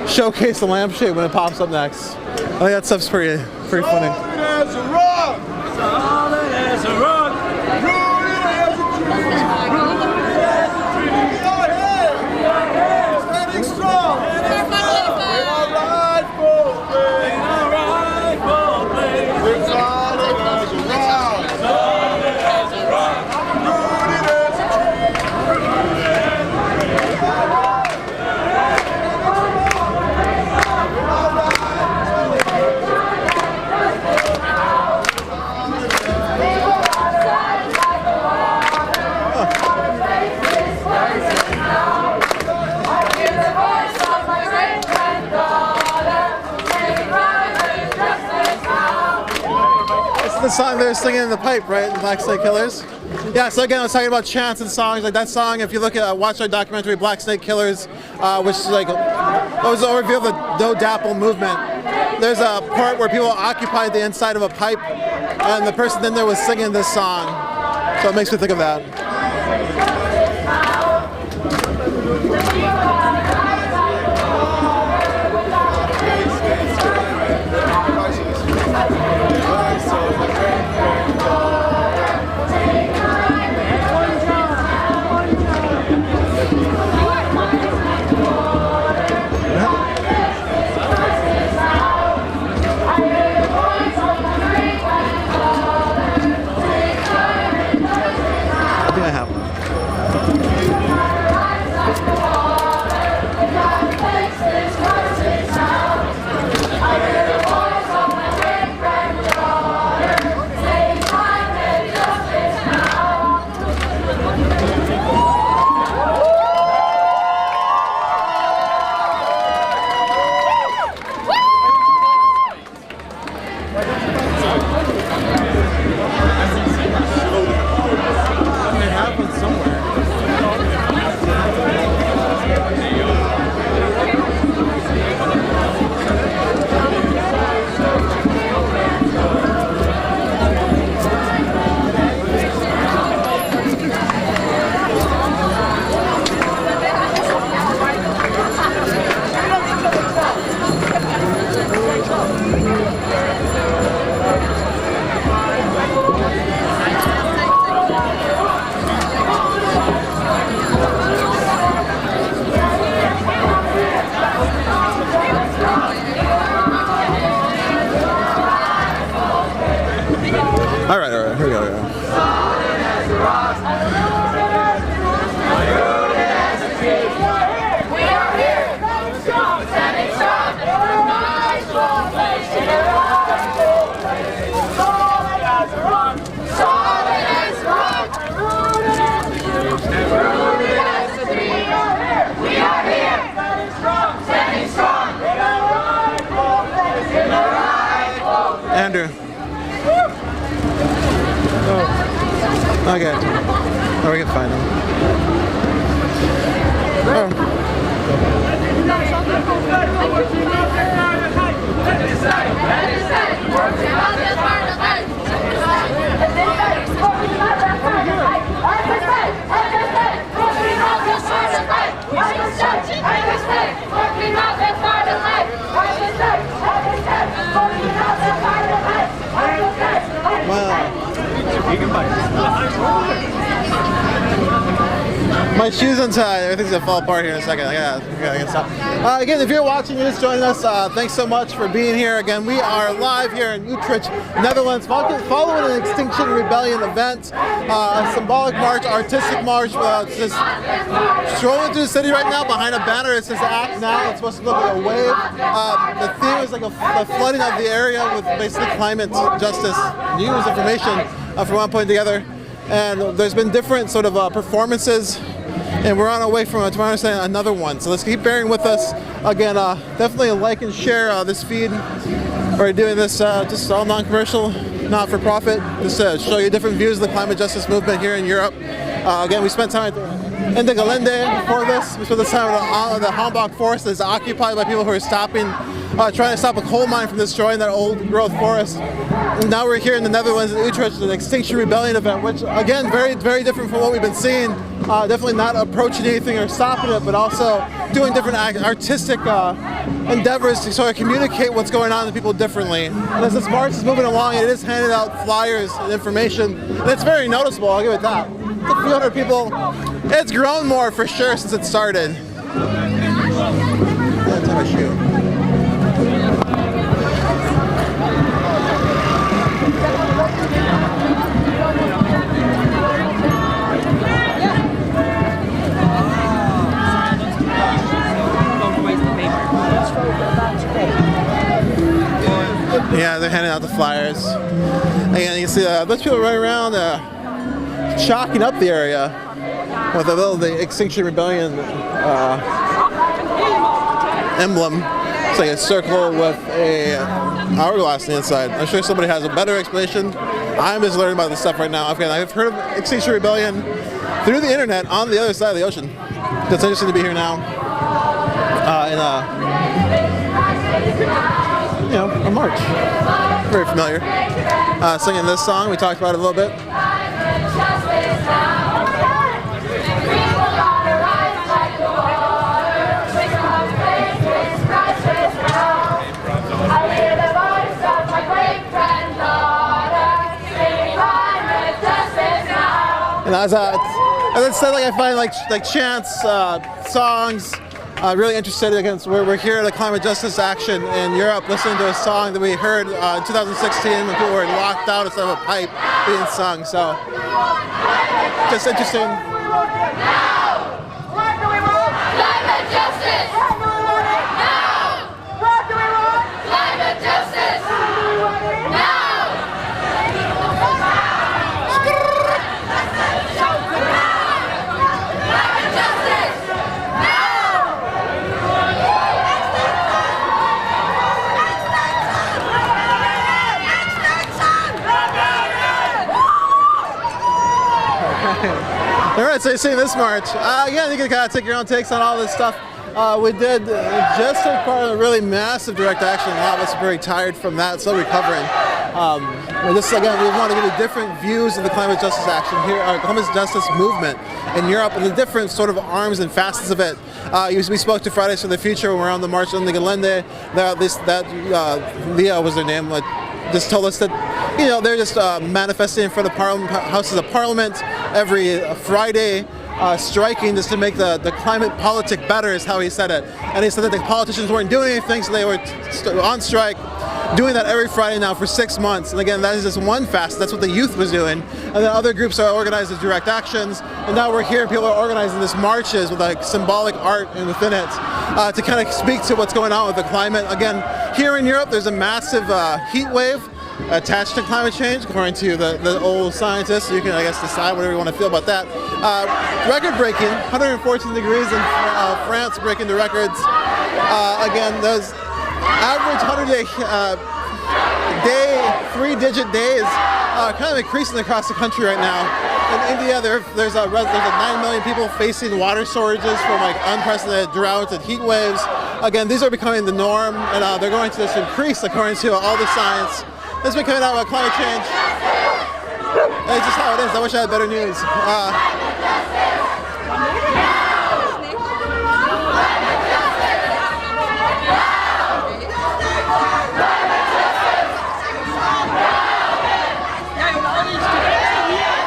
[SPEAKER 1] showcase the lampshade when it pops up next. I think that stuff's pretty funny.
[SPEAKER 8] Solid as a rock! Solid as a rock! Rooted as a tree! Rooted as a tree! We are here! Standing strong! In our rightful place! In our rightful place! We're solid as a rock! Solid as a rock! Rooted as a tree!
[SPEAKER 1] The song they're singing in the pipe, right? The Black Snake Killers. Yeah, so again, I was talking about chants and songs. Like that song, if you look at watch our documentary Black Snake Killers, which is like was an overview of the No Dapple movement. There's a part where people occupied the inside of a pipe, and the person in there was singing this song. So it makes me think of that. Okay. Oh, we can find them. Oh. My shoes untied. Everything's gonna fall apart here in a second. I gotta stop. Again, if you're watching, you're just joining us. Thanks so much for being here. Again, we are live here in Utrecht, Netherlands, following an Extinction Rebellion event, a symbolic march, artistic march. Just strolling through the city right now behind a banner. It says "Act Now." It's supposed to look like a wave. The theme is like a flooding of the area with basically climate justice news information from one point together. And there's been different sort of performances. And we're on our way from, to my understanding, another one. So let's keep bearing with us. Again, definitely like and share this feed. We're doing this just all non-commercial, not-for-profit, just to show you different views of the climate justice movement here in Europe. Again, we spent time in the Gelände before this. We spent this time in the Hambach forest that's occupied by people who are trying to stop a coal mine from destroying that old growth forest. And now we're here in the Netherlands, in Utrecht, an Extinction Rebellion event, which again, very, very different from what we've been seeing. Definitely not approaching anything or stopping it, but also doing different artistic endeavors to sort of communicate what's going on to people differently. And as this march is moving along, it is handing out flyers and information, and it's very noticeable, I'll give it that. It's a few hundred people. It's grown more for sure since it started. That's my shoe. Yeah, they're handing out the flyers. And you can see a bunch of people running around chalking up the area with the Extinction Rebellion emblem. It's like a circle with a hourglass on the inside. I'm sure somebody has a better explanation. I'm just learning about this stuff right now. I've heard of Extinction Rebellion through the internet on the other side of the ocean. It's interesting to be here now in a march. Very familiar. Singing this song, we talked about it a little bit. And as I said, I find like chants, songs. Really interested against we're here at a climate justice action in Europe, listening to a song that we heard in 2016 when people were locked out instead of a pipe being sung. So just interesting. All right, so you're seeing this march. Again, you can kind of take your own takes on all this stuff. We did just take part in a really massive direct action. A lot of us are very tired from that, still recovering. This again, we want to give you different views of the climate justice action here, our climate justice movement in Europe, and the different sort of arms and facets of it. We spoke to Fridays for the Future when we were on the march on the Gelände. Leah was their name. Just told us that they're just manifesting in front of houses of parliament every Friday, striking just to make the climate politic better, is how he said it. And he said that the politicians weren't doing anything, so they were on strike, doing that every Friday now for 6 months. And again, that is just one facet. That's what the youth was doing. And then other groups are organized as direct actions. And now we're here, people are organizing these marches with like symbolic art within it to kind of speak to what's going on with the climate. Again, here in Europe, there's a massive heat wave attached to climate change, according to the old scientists. You can, I guess, decide whatever you want to feel about that. Record-breaking, 114 degrees in France, breaking the records. Again, those average 100-day three-digit days kind of increasing across the country right now. in India, there's a 9 million people facing water shortages from like unprecedented droughts and heat waves. Again, these are becoming the norm, and they're going to just increase according to all the science. This has been coming out about climate change. It's just how it is. I wish I had better news.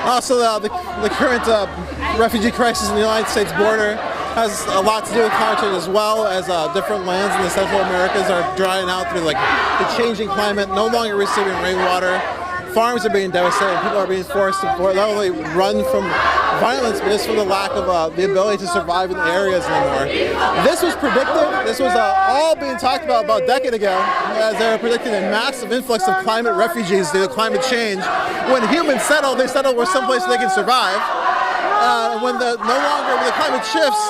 [SPEAKER 1] Also, the current refugee crisis in the United States border has a lot to do with climate change, as well as different lands in the Central Americas are drying out through like the changing climate, no longer receiving rainwater. Farms are being devastated. People are being forced to not only run from violence, but just from the lack of the ability to survive in the areas anymore. This was predicted. This was all being talked about a decade ago, as they were predicting a massive influx of climate refugees due to climate change. When humans settle, they settle where someplace they can survive. When the climate shifts,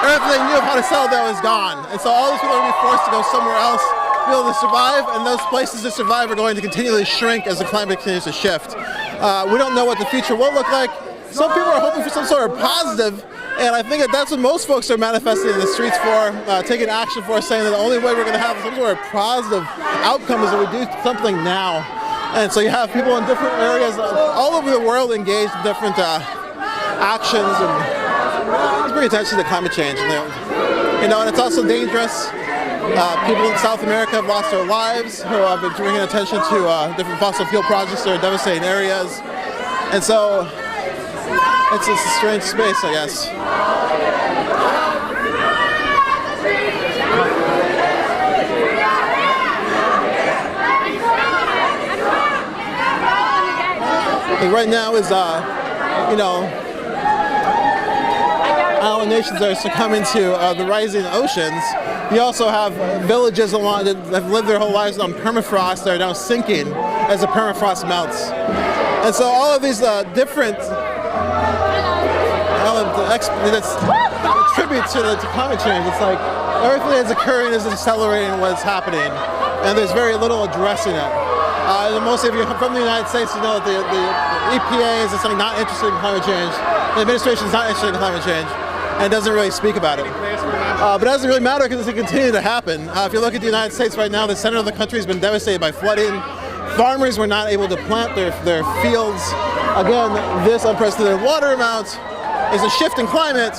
[SPEAKER 1] everything they knew of how to settle there is gone. And so all these people are going to be forced to go somewhere else to be able to survive, and those places to survive are going to continually shrink as the climate continues to shift. We don't know what the future will look like. Some people are hoping for some sort of positive, and I think that's what most folks are manifesting in the streets for, taking action for, saying that the only way we're going to have some sort of positive outcome is that we do something now. And so you have people in different areas all over the world engaged in different actions, and it's bring attention to climate change. And it's also dangerous. People in South America have lost their lives who have been bringing attention to different fossil fuel projects that are devastating areas. And so it's a strange space, I guess. Like right now is, island nations are succumbing to the rising oceans. You also have villages along that have lived their whole lives on permafrost that are now sinking as the permafrost melts. And so all of these different that's tribute to climate change. It's like everything that's occurring is accelerating what's happening, and there's very little addressing it. Most of you from the United States, you know that the EPA is something not interested in climate change. The administration is not interested in climate change, and doesn't really speak about it. But it doesn't really matter because it's going to continue to happen. If you look at the United States right now, the center of the country has been devastated by flooding. Farmers were not able to plant their fields. Again, this unprecedented water amount is a shift in climate,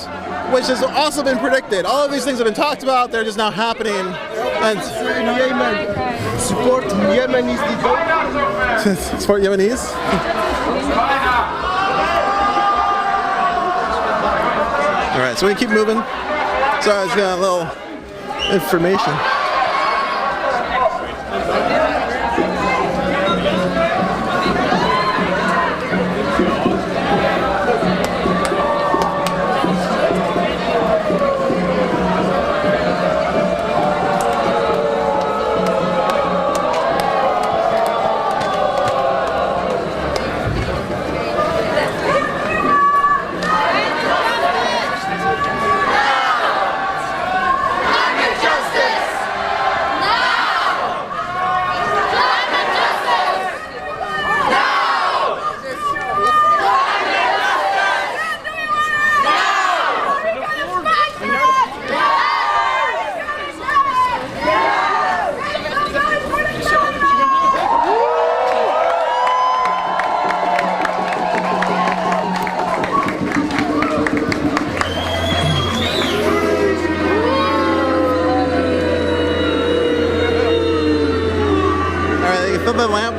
[SPEAKER 1] which has also been predicted. All of these things have been talked about, they're just now happening. And
[SPEAKER 8] support Yemenis.
[SPEAKER 1] Support Yemenis? All right, so we keep moving. So I was got a little information.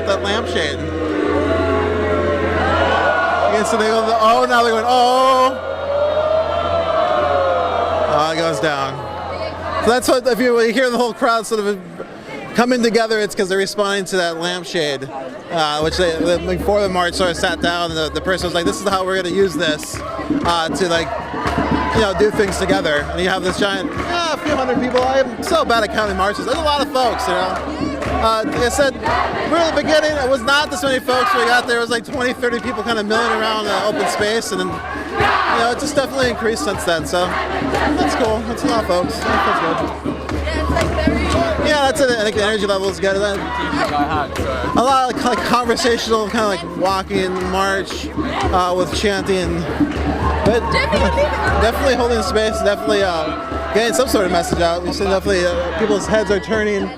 [SPEAKER 1] That lampshade. Again, so they go, oh, now they're going, oh, it goes down. So that's what, if you hear the whole crowd sort of coming together, it's because they're responding to that lampshade, which they, before the march, sort of sat down, and the person was like, this is how we're going to use this to, like, do things together. And you have this giant, a few hundred people. I am so bad at counting marches. There's a lot of folks, Like I said, we're at the beginning, it was not this many folks when we got there. It was like 20, 30 people kind of milling around the open space, and then, it's just definitely increased since then. So that's cool. That's a lot of folks. That's good. Yeah, that's it. I think the energy level is good. A lot of like conversational, kind of like walking, march with chanting. But definitely holding space, definitely getting some sort of message out. We see definitely people's heads are turning.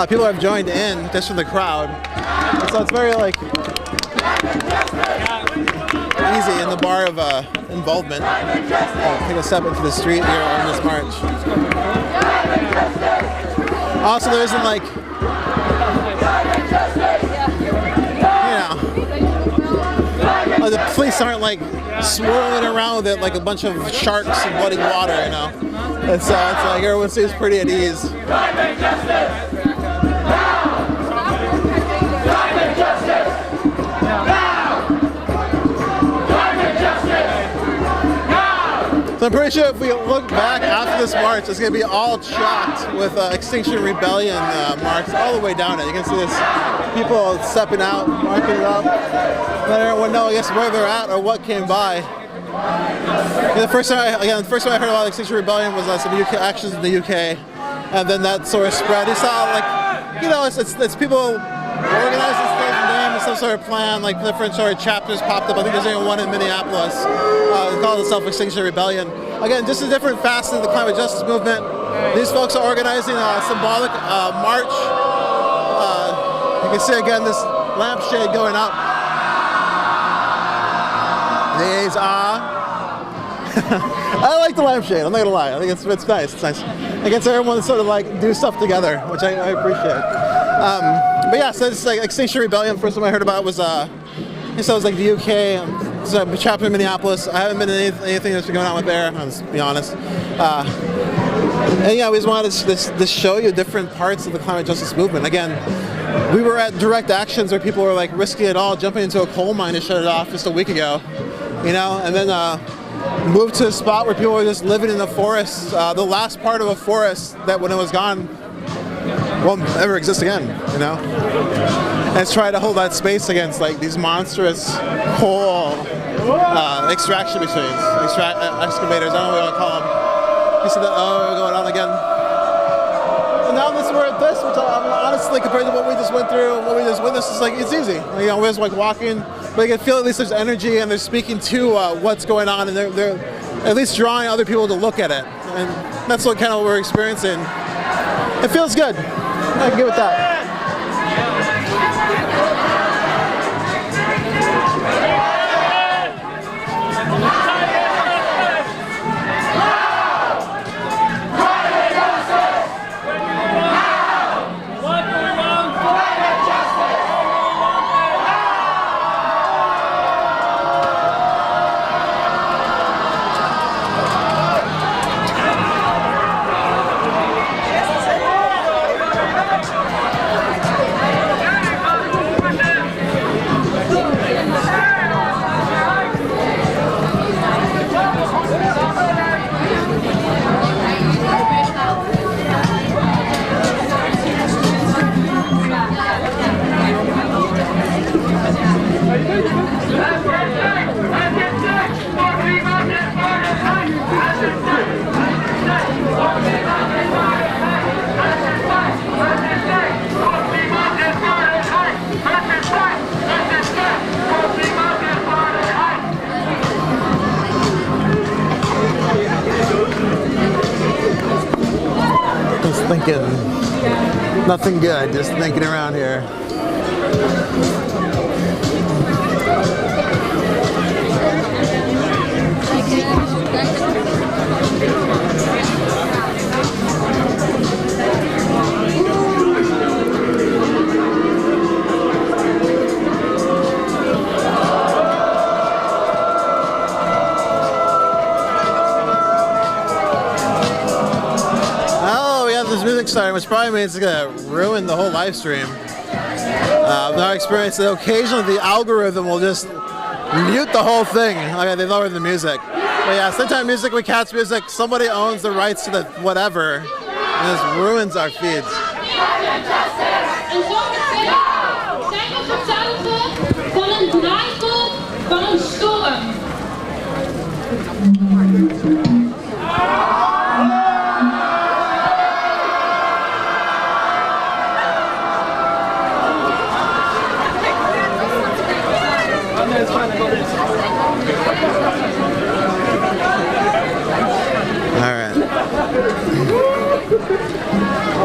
[SPEAKER 1] People have joined in just from the crowd. So it's very like easy in the bar of involvement. Take a step into the street here on this march. Also, there isn't like, the police aren't like swirling around with it like a bunch of sharks and bloody water, you know. And so it's like everyone seems pretty at ease. So I'm pretty sure if we look back after this march, it's going to be all chocked with Extinction Rebellion marks all the way down it. You can see this people stepping out, marking it up. Let everyone know, I guess, where they're at or what came by. The first time I heard about Extinction Rebellion was some UK actions in the UK, and then that sort of spread. You saw, like, you know, it's people organizing stuff and doing some sort of plan, like different sort of chapters popped up. I think there's even one in Minneapolis. It calls itself Extinction Rebellion. Again, just a different facet of the climate justice movement. These folks are organizing a symbolic march. You can see again this lampshade going up. These are. I like the lampshade. I'm not gonna lie. I think it's nice. It's nice. It gets everyone to sort of like do stuff together, which I appreciate. But yeah, so it's like Extinction Rebellion. First time I heard about it was it was like the UK. It's a chapter in Minneapolis. I haven't been in anything that's been going on with there. I'll just be honest. And yeah, we just wanted to show you different parts of the climate justice movement. Again, we were at direct actions where people were like risking it all, jumping into a coal mine to shut it off just a week ago, you know, and then moved to a spot where people were just living in the forest, the last part of a forest that when it was gone won't ever exist again, you know. And try to hold that space against like these monstrous coal extraction machines, excavators, I don't know what you want to call them. You see that, going on again. And now we're at this, which honestly, compared to what we just went through and what we just witnessed, it's like, it's easy. You know, we're just like walking, but you can feel at least there's energy and they're speaking to what's going on, and they're at least drawing other people to look at it. And that's what kind of what we're experiencing. It feels good. I can give it that. Thinking nothing good, just thinking around here. Music starting, which probably means it's gonna ruin the whole live stream. In our experience, that occasionally the algorithm will just mute the whole thing. Okay, they lower the music. But yeah, sometimes music, we catch music, somebody owns the rights to the whatever, and this ruins our feeds.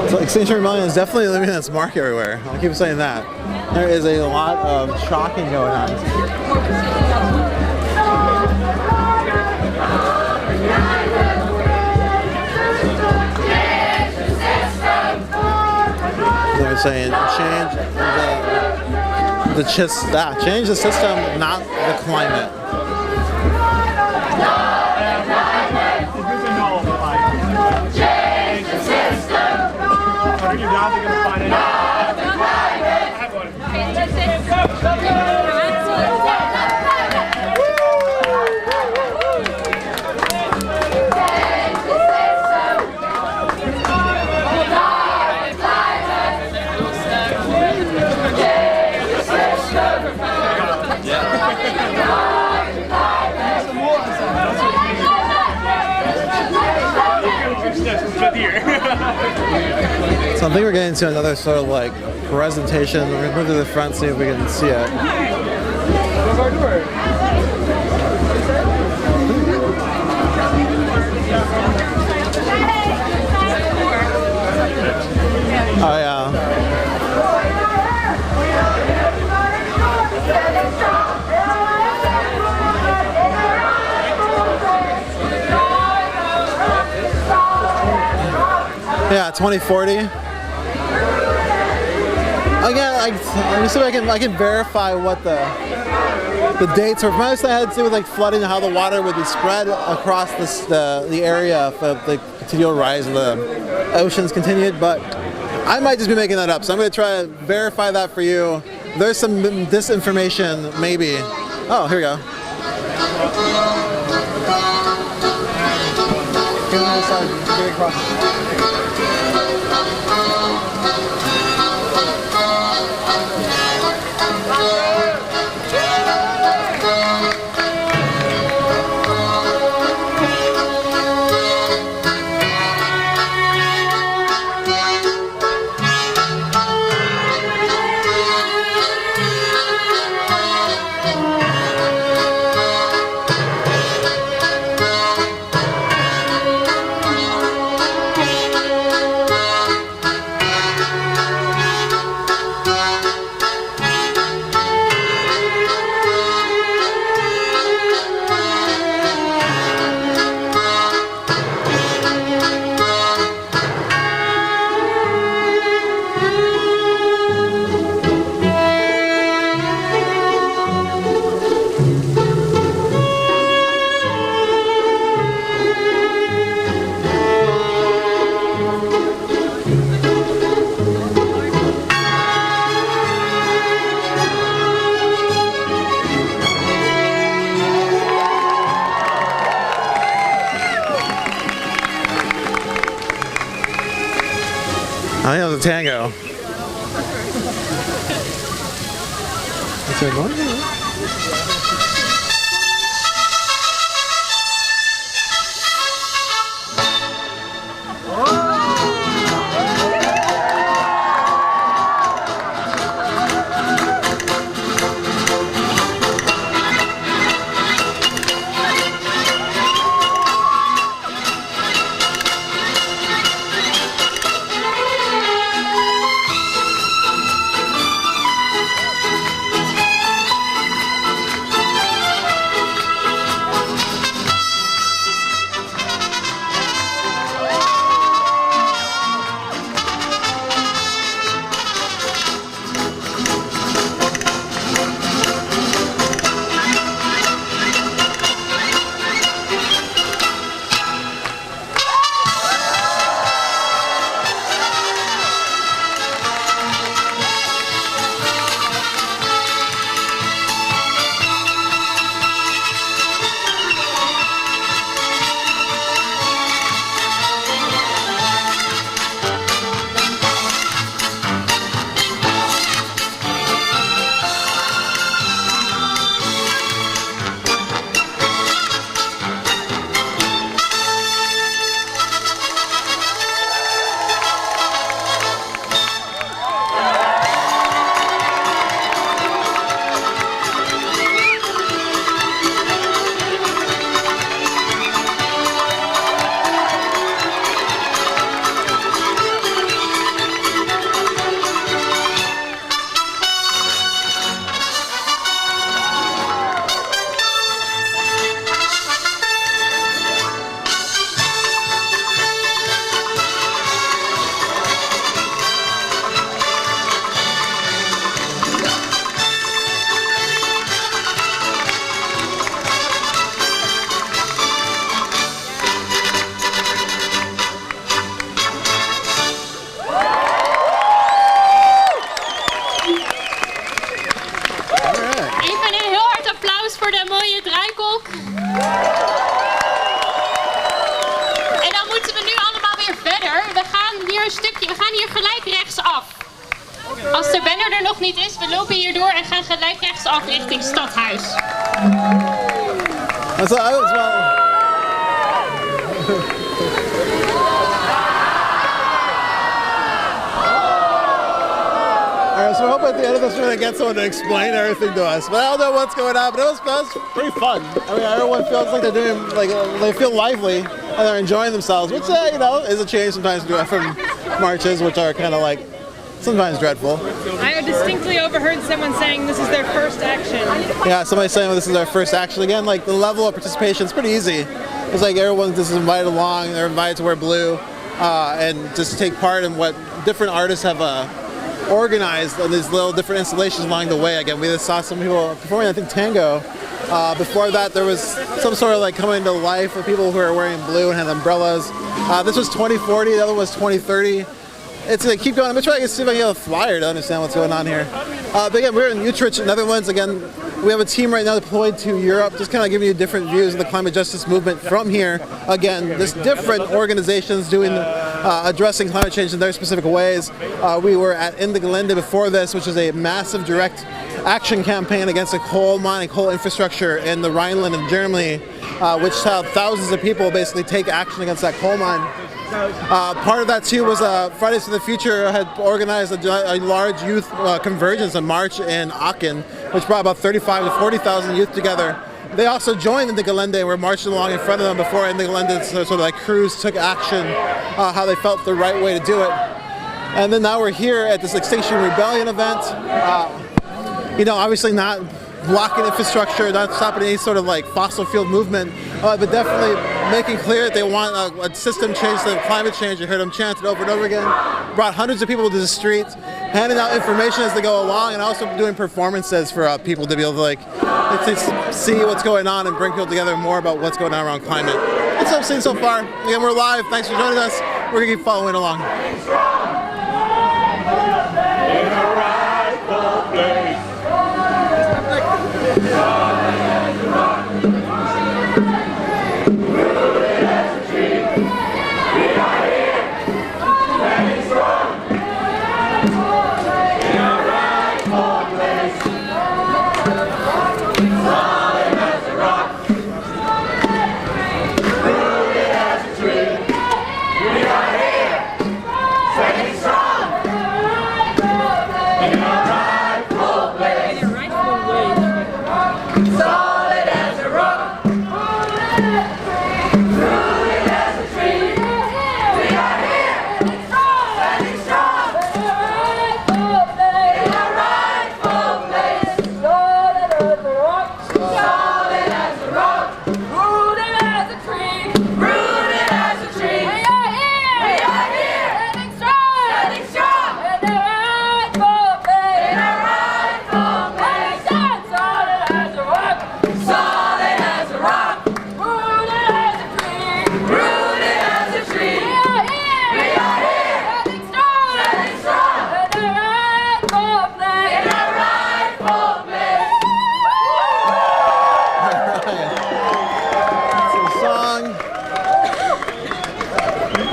[SPEAKER 1] So Extinction Rebellion is definitely leaving its mark everywhere. I'll keep saying that. There is a lot of chalking going on. They're saying change the system, not the climate.
[SPEAKER 8] You're not going to find it. I have one.
[SPEAKER 1] So I think we're getting to another sort of like presentation. We're going to move to the front, see if we can see it. Oh yeah. Yeah, 2040. Again, let me see if I can verify what the dates were. Most I had to do with like flooding and how the water would be spread across the area of the continual rise of the oceans continued. But I might just be making that up, so I'm going to try to verify that for you. There's some disinformation, maybe. Oh, here we go. I think it was a tango. Is there more?
[SPEAKER 6] gaan hier gelijk rechtsaf. Als de banner er nog niet is, we lopen hier door en gaan gelijk rechtsaf richting Stadhuis.
[SPEAKER 1] So I was Alright, so I hope at the end of this we're going to get someone to explain everything to us. But I don't know what's going on, but it was pretty fun. I mean, everyone feels like they're doing, like, they feel lively and they're enjoying themselves, which, you know, is a change sometimes from marches, which are kind of like, sometimes dreadful.
[SPEAKER 2] I distinctly overheard someone saying this is their first action.
[SPEAKER 1] Yeah, somebody saying, well, this is our first action. Again, like, the level of participation is pretty easy. It's like everyone's just invited along, they're invited to wear blue, and just take part in what different artists have organized on these little different installations along the way. Again, we just saw some people performing, I think, tango. Before that, there was some sort of like coming to life of people who are wearing blue and had umbrellas. This was 2040, the other was 2030. It's like keep going. I'm gonna try to see if I can get a flyer to understand what's going on here. But again, we're in Utrecht, Netherlands. Again, we have a team right now deployed to Europe, just kind of giving you different views of the climate justice movement from here. Again, just different organizations doing, addressing climate change in their specific ways. We were in the Gelände before this, which is a massive direct action campaign against a coal mine and coal infrastructure in the Rhineland in Germany, which saw thousands of people basically take action against that coal mine. Part of that too was Fridays for the Future had organized a large youth convergence, a march in Aachen, which brought about 35 to 40,000 youth together. They also joined in the Gelände and were marching along in front of them before in the Gelände sort of like crews took action, how they felt the right way to do it. And then now we're here at this Extinction Rebellion event. You know, obviously not blocking infrastructure, not stopping any sort of like fossil fuel movement, but definitely making clear that they want a system change to climate change. You heard them chant it over and over again. Brought hundreds of people to the streets, handing out information as they go along, and also doing performances for people to be able to like see what's going on and bring people together more about what's going on around climate. That's what I've seen so far. Again, we're live. Thanks for joining us. We're gonna keep following along.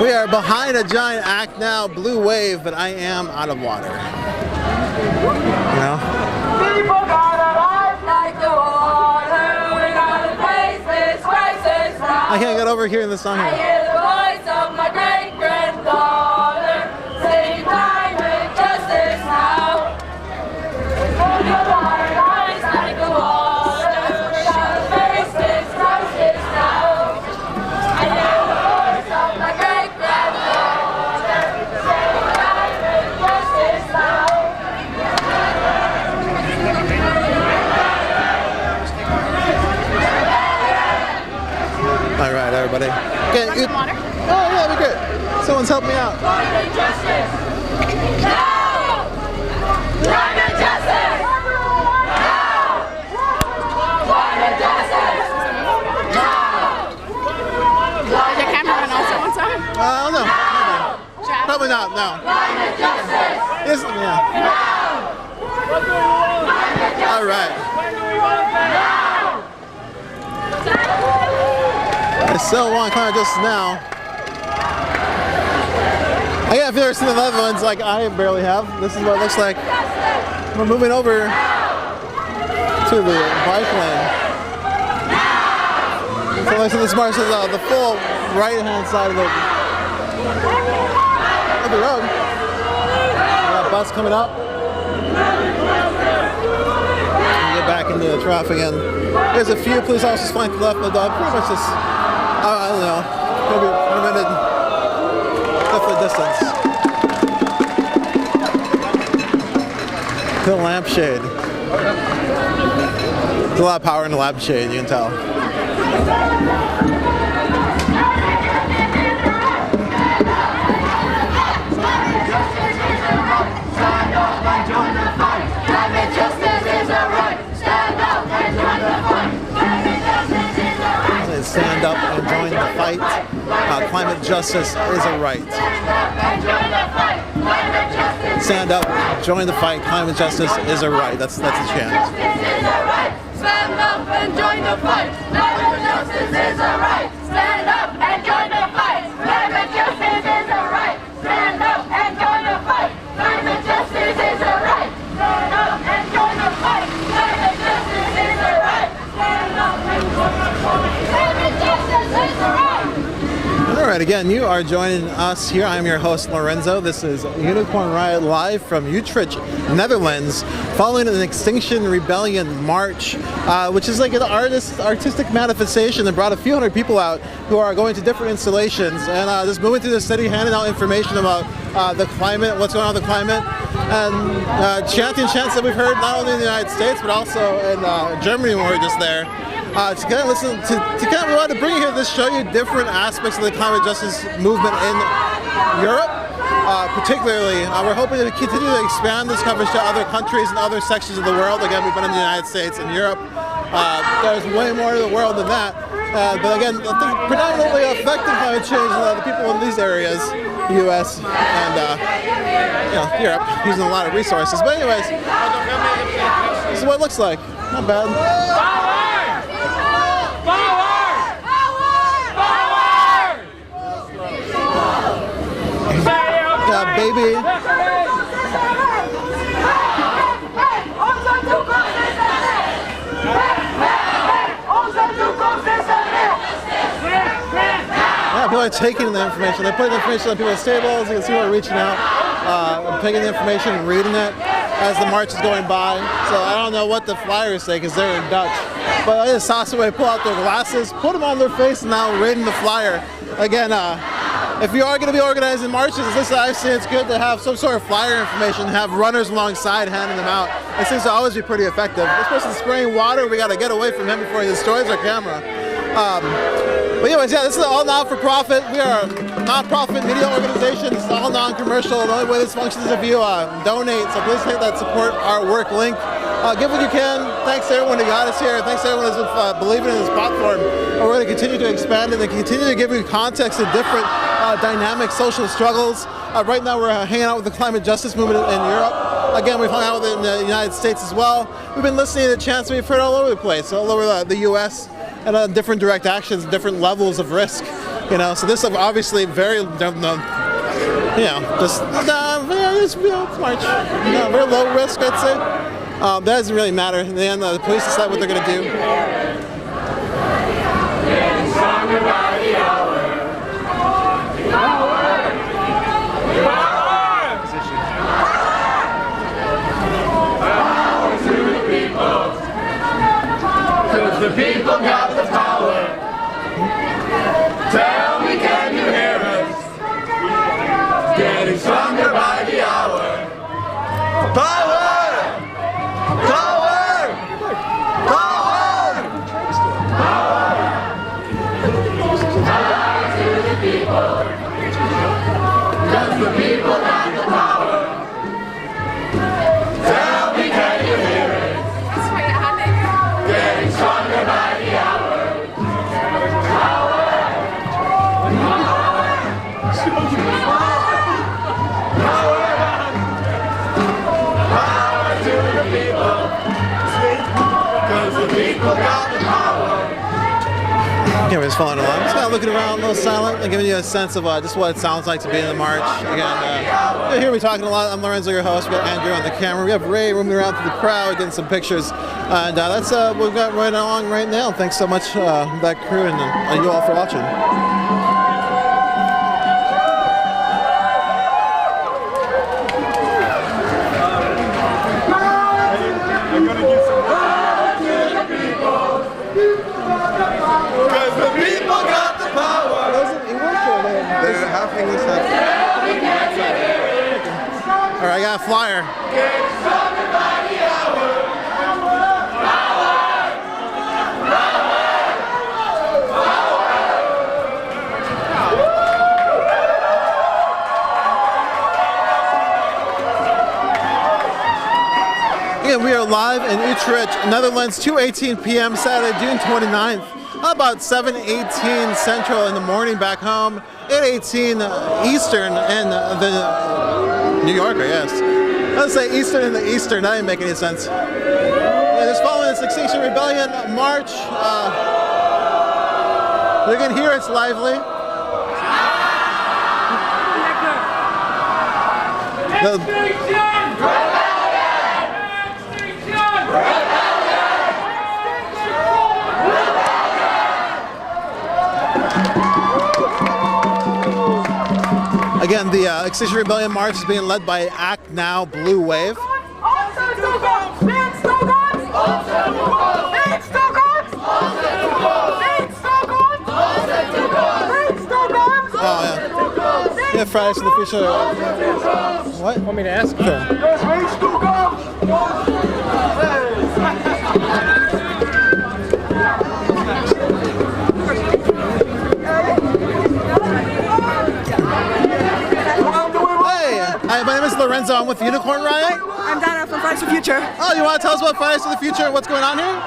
[SPEAKER 1] We are behind a giant act now, blue wave, but I am out of water. You know?
[SPEAKER 3] People gotta rise like the water. We gotta face this crisis now.
[SPEAKER 1] I can't get over hearing the song
[SPEAKER 3] I
[SPEAKER 1] here.
[SPEAKER 3] hear the voice of my great-granddaughter saying climate justice now. People gotta rise like the water. We gotta face this crisis now. I hear the voice of my great-granddaughter saying climate justice now.
[SPEAKER 1] All right, everybody. Okay,
[SPEAKER 6] Want some water?
[SPEAKER 1] Oh, yeah, that'd be good. Someone's helping me out.
[SPEAKER 3] Climate justice! No! Climate justice! No! Climate justice! No!
[SPEAKER 2] Did the camera run also one time?
[SPEAKER 1] I don't know. Maybe. Probably not, no.
[SPEAKER 3] Climate justice!
[SPEAKER 1] Yes, yeah. All right. I still want climate justice now. Again, if you've ever seen the Netherlands, like I barely have, this is what it looks like. We're moving over to the bike lane. So like this march is the full right-hand side of the road. Got a bus coming up. Get back into the traffic again. There's a few police officers flying to the left, but pretty much just, I don't know, maybe limited, definitely distance. The lampshade. There's a lot of power in the lampshade, you can tell. Stand up and join the fight. Climate justice is a right. Stand up, join the fight. Climate justice is a right. That's a chant.
[SPEAKER 3] Stand up and join the fight. Climate justice is a right. Stand up and join the fight. Climate justice is a right. Stand up and join the fight. Climate justice is a right. Stand up and join the fight. Climate justice is a right. Stand up and join the fight. Climate justice is a right.
[SPEAKER 1] All right, again, you are joining us here. I'm your host, Lorenzo. This is Unicorn Riot live from Utrecht, Netherlands, following an Extinction Rebellion march, which is like an artistic manifestation that brought a few hundred people out who are going to different installations and just moving through the city, handing out information about the climate, what's going on with the climate, and chanting chants that we've heard not only in the United States but also in Germany when we were just there. We wanted to bring you here to show you different aspects of the climate justice movement in Europe. Particularly, we're hoping to continue to expand this coverage to other countries and other sections of the world. Again, we've been in the United States and Europe. There's way more to the world than that. But again, the thing predominantly affecting climate change is the people in these areas, the U.S. and Europe, using a lot of resources. But anyways, this is what it looks like. Not bad. Yeah, baby. Yeah, people are taking the information. They're putting the information on people's tables. You can see we're reaching out, taking the information and reading it as the march is going by. So I don't know what the flyers say because they're in Dutch. But I just saw somebody pull out their glasses, put them on their face, and now reading the flyer. Again, if you are going to be organizing marches, at least I've seen it's good to have some sort of flyer information, have runners alongside handing them out. It seems to always be pretty effective. This person's spraying water. We got to get away from him before he destroys our camera. But anyways, yeah, this is all not-for-profit. We are a non-profit media organization. It's all non-commercial. The only way this functions is if you donate. So please hit that support our work link. Give what you can. Thanks to everyone who got us here. Thanks to everyone who's been believing in this platform. And we're going to continue to expand it and continue to give you context of different dynamic social struggles. Right now we're hanging out with the climate justice movement in Europe. Again, we've hung out with it in the United States as well. We've been listening to chants we've heard all over the place, all over the U.S. and different direct actions, different levels of risk. So this is obviously very, it's March. Very low risk, I'd say. That doesn't really matter. In the end, the police decide what they're going to do.
[SPEAKER 8] The people got the power. Tell me, can you hear us? Getting stronger by the hour. Power! Power! Power! Power!
[SPEAKER 1] Here we're just following along. Just kind of looking around, a little silent, and giving you a sense of just what it sounds like to be in the march. Again, you'll hear me talking a lot. I'm Lorenzo, your host. We've got Andrew on the camera. We have Ray roaming around through the crowd, getting some pictures. And that's what we've got right along right now. Thanks so much, that crew, and you all for watching. Alright, I got a flyer. Again, we are live in Utrecht, Netherlands, 2:18 p.m. Saturday, June 29th. About 7:18 Central in the morning back home, 8:18 Eastern in the New York, I guess. Let's say Eastern in the Eastern, that didn't make any sense. Yeah, just following this Extinction Rebellion march. You can hear it's lively. Again, the Extinction Rebellion March is being led by Act Now Blue Wave. Oh, yeah. Yeah, Fridays for the Future. What?
[SPEAKER 5] Want me to ask?
[SPEAKER 1] Sure. Hi, my name is Lorenzo. I'm with Unicorn Riot.
[SPEAKER 9] I'm Dana from Fridays for the Future.
[SPEAKER 1] Oh, you want to tell us about Fridays for the Future and what's going on here?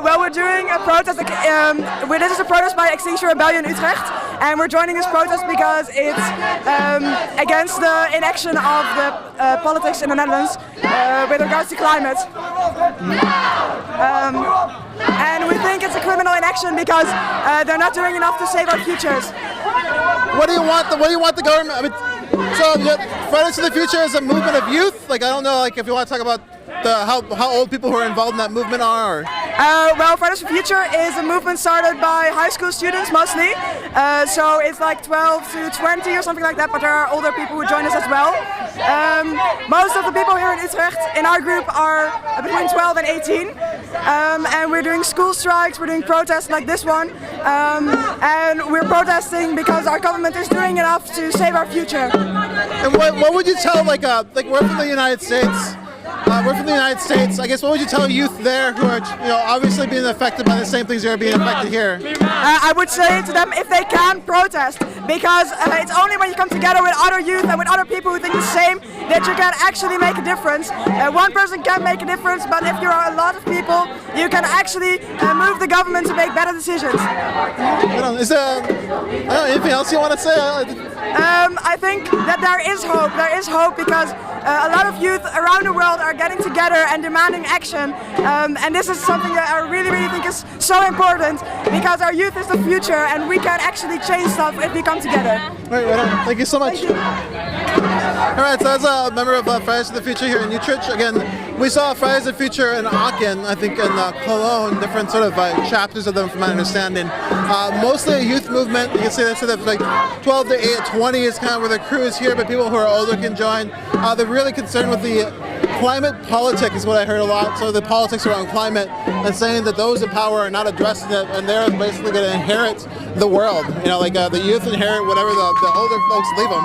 [SPEAKER 9] Well, we're doing a protest. This is a protest by Extinction Rebellion Utrecht, and we're joining this protest because it's against the inaction of the politics in the Netherlands with regards to climate. And we think it's a criminal inaction because they're not doing enough to save our futures.
[SPEAKER 1] What do you want? What do you want the government? I mean, so Fridays for the Future is a movement of youth. Like, I don't know, like if you want to talk about how old people who are involved in that movement are. Or...
[SPEAKER 9] Well, Fridays for the Future is a movement started by high school students mostly. So it's like 12 to 20 or something like that, but there are older people who join us as well. Most of the people here in Utrecht in our group are between 12 and 18. And we're doing school strikes, we're doing protests like this one. And we're protesting because our government is doing enough to save our future.
[SPEAKER 1] And what would you tell, like we're from the United States. We're from the United States. I guess what would you tell youth there who are, obviously being affected by the same things that are being affected here?
[SPEAKER 9] I would say to them if they can protest, because it's only when you come together with other youth and with other people who think the same that you can actually make a difference. One person can make a difference, but if there are a lot of people, you can actually move the government to make better decisions.
[SPEAKER 1] Is there anything else you want to say?
[SPEAKER 9] I think that there is hope. There is hope because a lot of youth around the world are getting together and demanding action. And this is something that I really, really think is so important because our youth is the future and we can actually change stuff if we come together.
[SPEAKER 1] Right on. Thank you so much. Alright, so as a member of Fridays for the Future here in Utrecht, again, we saw Fridays for the Future in Aachen, I think in Cologne, different sort of chapters of them from my understanding. Mostly a youth movement. You can see that sort of like 12 to 20 is kind of where the crew is here, but people who are older can join. They're really concerned with the climate politics is what I heard a lot. So the politics around climate and saying that those in power are not addressing it and they're basically going to inherit the world. Like the youth inherit whatever the older folks leave them.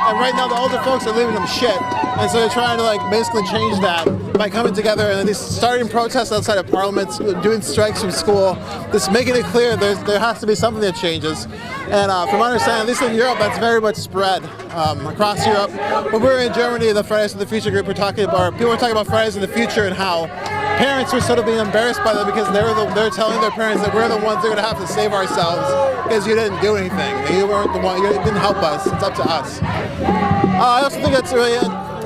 [SPEAKER 1] And right now the older folks are leaving them shit. And so they're trying to basically change that by coming together and at least starting protests outside of parliaments, doing strikes from school, just making it clear there has to be something that changes. And from my understanding, at least in Europe, that's very much spread across Europe. When we were in Germany, the Fridays for the Future group, people were talking about Fridays in the Future and how parents were sort of being embarrassed by them because they're telling their parents that we're the ones that are going to have to save ourselves because you didn't do anything. You weren't the one. You didn't help us. It's up to us. I also think that's really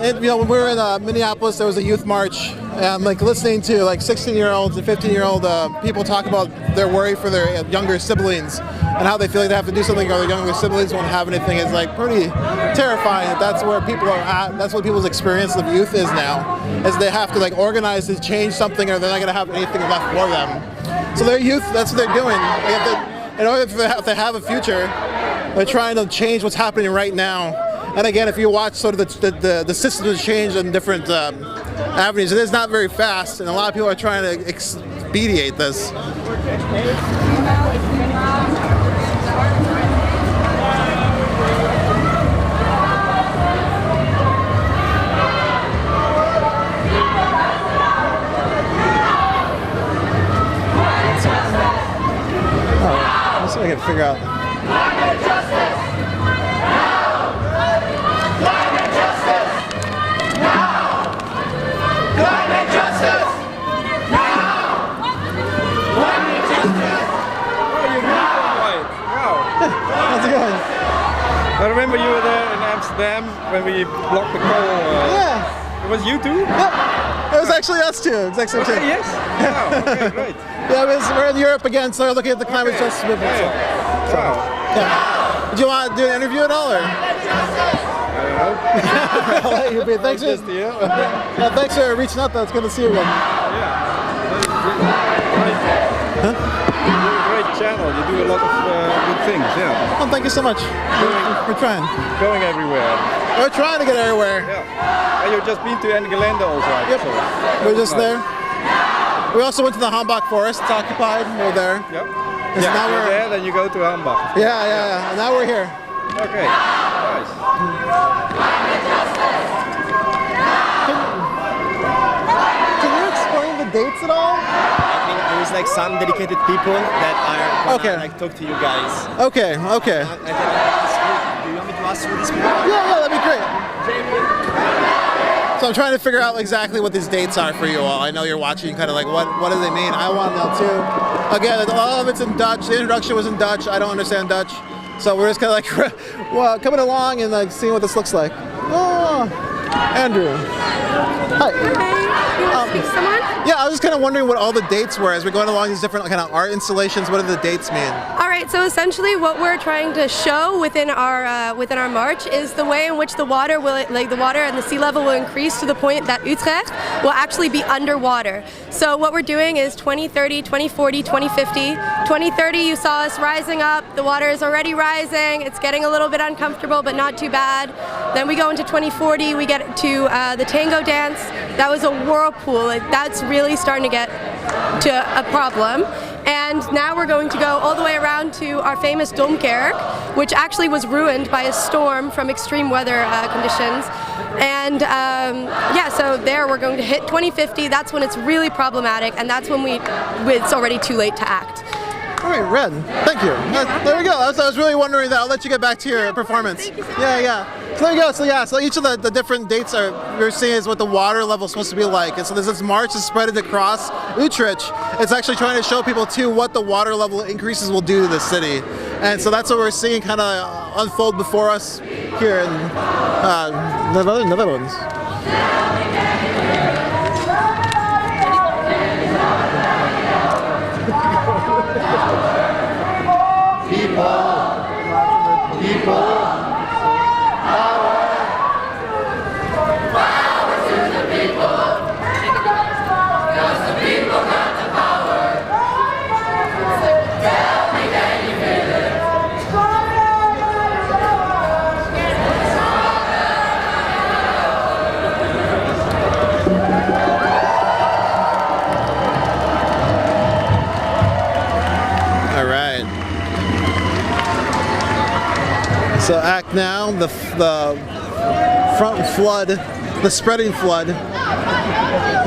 [SPEAKER 1] when we were in Minneapolis, there was a youth march, and like listening to like 16-year-olds and 15-year-old people talk about their worry for their younger siblings and how they feel like they have to do something or their younger siblings won't have anything is like pretty terrifying. That's where people are at. That's what people's experience of youth is now, is they have to like organize to change something or they're not going to have anything left for them. So their youth, that's what they're doing. In order for them to have a future, they're trying to change what's happening right now. And again, if you watch sort of the systems change in different avenues, it is not very fast, and a lot of people are trying to expedite this. Let's see if I can figure out. How's it going?
[SPEAKER 10] I remember you were there in Amsterdam when we blocked the coal.
[SPEAKER 1] Yeah.
[SPEAKER 10] It was you too?
[SPEAKER 1] Yep. It was actually us too. Exactly.
[SPEAKER 10] Okay, yes. Wow. Okay, great.
[SPEAKER 1] Yeah, we're in Europe again, so we're looking at the climate justice movement.
[SPEAKER 10] Okay.
[SPEAKER 1] So,
[SPEAKER 10] Wow.
[SPEAKER 1] yeah. Do you want to do an interview at all, or? I'll let you be. Thanks for thanks for reaching out. Though it's good to see you again.
[SPEAKER 10] Huh? Great channel. You do a lot of good things. Yeah.
[SPEAKER 1] Well, thank you so much. We're trying.
[SPEAKER 10] Going everywhere.
[SPEAKER 1] We're trying to get everywhere.
[SPEAKER 10] Yeah. And you've just been to Engelande also.
[SPEAKER 1] Yep.
[SPEAKER 10] So.
[SPEAKER 1] We're just there. We also went to the Hambach Forest. It's occupied. We're there.
[SPEAKER 10] Yep.
[SPEAKER 1] And so now
[SPEAKER 10] you're
[SPEAKER 1] we're
[SPEAKER 10] there, then you go to Hambach.
[SPEAKER 1] Yeah. And now we're here.
[SPEAKER 10] Okay. Nice.
[SPEAKER 1] Can you explain the dates at all?
[SPEAKER 11] I think there is like some dedicated people that are gonna, like talk to you guys.
[SPEAKER 1] Okay.
[SPEAKER 11] Do you want me to ask you these people?
[SPEAKER 1] Yeah, that'd be great. So I'm trying to figure out exactly what these dates are for you all. I know you're watching, kind of like what do they mean? I want to know too. Again, a lot of it's in Dutch. The introduction was in Dutch. I don't understand Dutch, so we're just kind of like well, coming along and like seeing what this looks like. Oh, Andrew. Hi.
[SPEAKER 12] You want to speak to someone?
[SPEAKER 1] Yeah, I was just kind of wondering what all the dates were as we're going along these different kind of art installations. What do the dates mean?
[SPEAKER 12] All right, so essentially what we're trying to show within our march is the way in which the water and the sea level will increase to the point that Utrecht will actually be underwater. So what we're doing is 2030, 2040, 2050. 2030 you saw us rising up, the water is already rising, it's getting a little bit uncomfortable but not too bad. Then we go into 2040, we get to the tango dance. That was a whirlpool. That's really starting to get to a problem. And now we're going to go all the way around to our famous Domkerk, which actually was ruined by a storm from extreme weather conditions. And so there we're going to hit 2050. That's when it's really problematic, and that's when it's already too late to act.
[SPEAKER 1] All right, Red. Thank you. There we go. I was really wondering that. I'll let you get back to your performance.
[SPEAKER 12] Thank you so much.
[SPEAKER 1] Yeah. So there you go. So each of the different dates we're seeing is what the water level is supposed to be like. And so there's this march is spread across Utrecht. It's actually trying to show people too what the water level increases will do to the city. And so that's what we're seeing kind of unfold before us here in the Netherlands. People. So act now, the front flood, the spreading flood.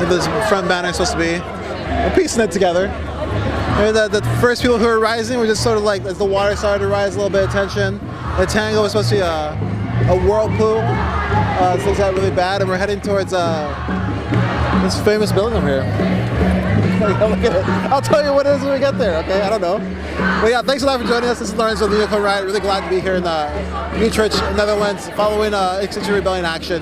[SPEAKER 1] This front banner is supposed to be. We're piecing it together. And the first people who are rising were just sort of like, as the water started to rise, a little bit of tension. The tango was supposed to be a whirlpool. Things got really bad, and we're heading towards this famous building over here. Look at it. I'll tell you what it is when we get there, okay? I don't know. But yeah, thanks a lot for joining us. This is Lawrence with the Unicorn Riot. Really glad to be here in Utrecht, Netherlands, following Extinction Rebellion action.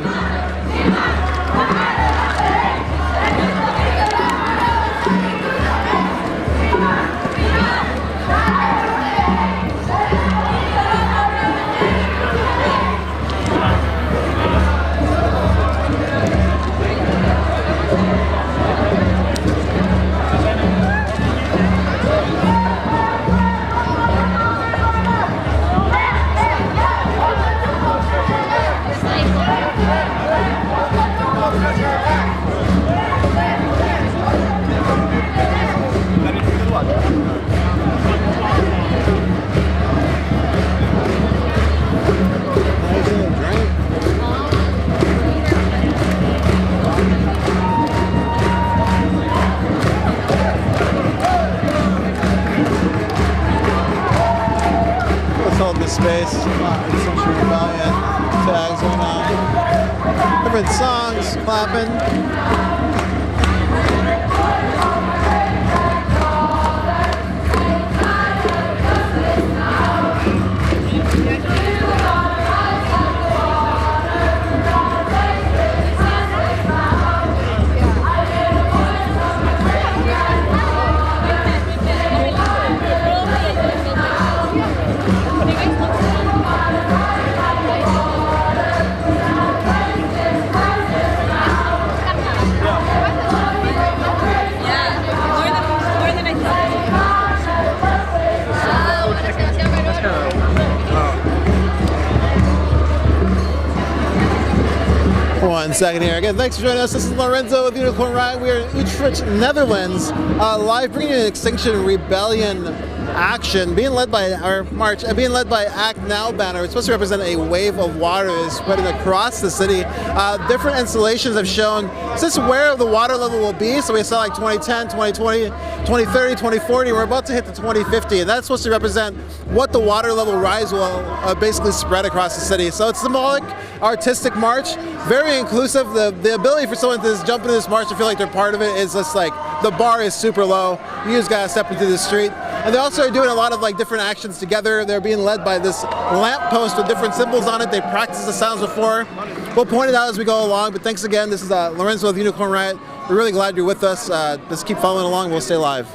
[SPEAKER 1] Space, Extinction Rebellion, tags going on, different songs, clapping. One second here. Again, thanks for joining us. This is Lorenzo with Unicorn Riot. We are in Utrecht, Netherlands, live bringing you an Extinction Rebellion action being led by our march and being led by Act Now banner. It's supposed to represent a wave of water that is spreading across the city. Different installations have shown just where the water level will be. So we saw like 2010, 2020, 2030, 2040. We're about to hit the 2050, and that's supposed to represent what the water level rise will basically spread across the city. So it's symbolic, artistic march, very inclusive. The ability for someone to just jump into this march and feel like they're part of it is just like the bar is super low. You just gotta step into the street. And they also are doing a lot of like different actions together. They're being led by this lamp post with different symbols on it. They practiced the sounds before. We'll point it out as we go along, but thanks again. This is Lorenzo with Unicorn Riot. We're really glad you're with us. Just keep following along. We'll stay live.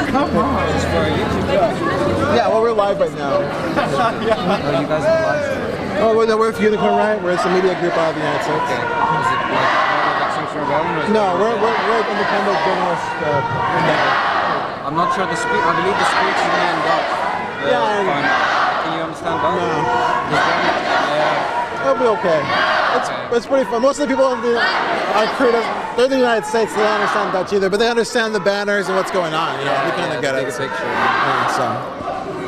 [SPEAKER 1] Come on. Yeah, well, we're live right now. Oh, you guys are live? Oh, we're with Unicorn Riot. We're a media group out of the United States. Okay. Is it like Extinction Rebellion? No, we're independent journalists.
[SPEAKER 13] I'm not sure I believe the speech is in Dutch. Can you understand Dutch?
[SPEAKER 1] No.
[SPEAKER 13] Yeah.
[SPEAKER 1] It'll be okay. It's pretty fun. Most of the people are creators. They're in the United States. They don't understand Dutch either, but they understand the banners and what's going on. You know, we kind of get it.
[SPEAKER 13] Picture.
[SPEAKER 1] So.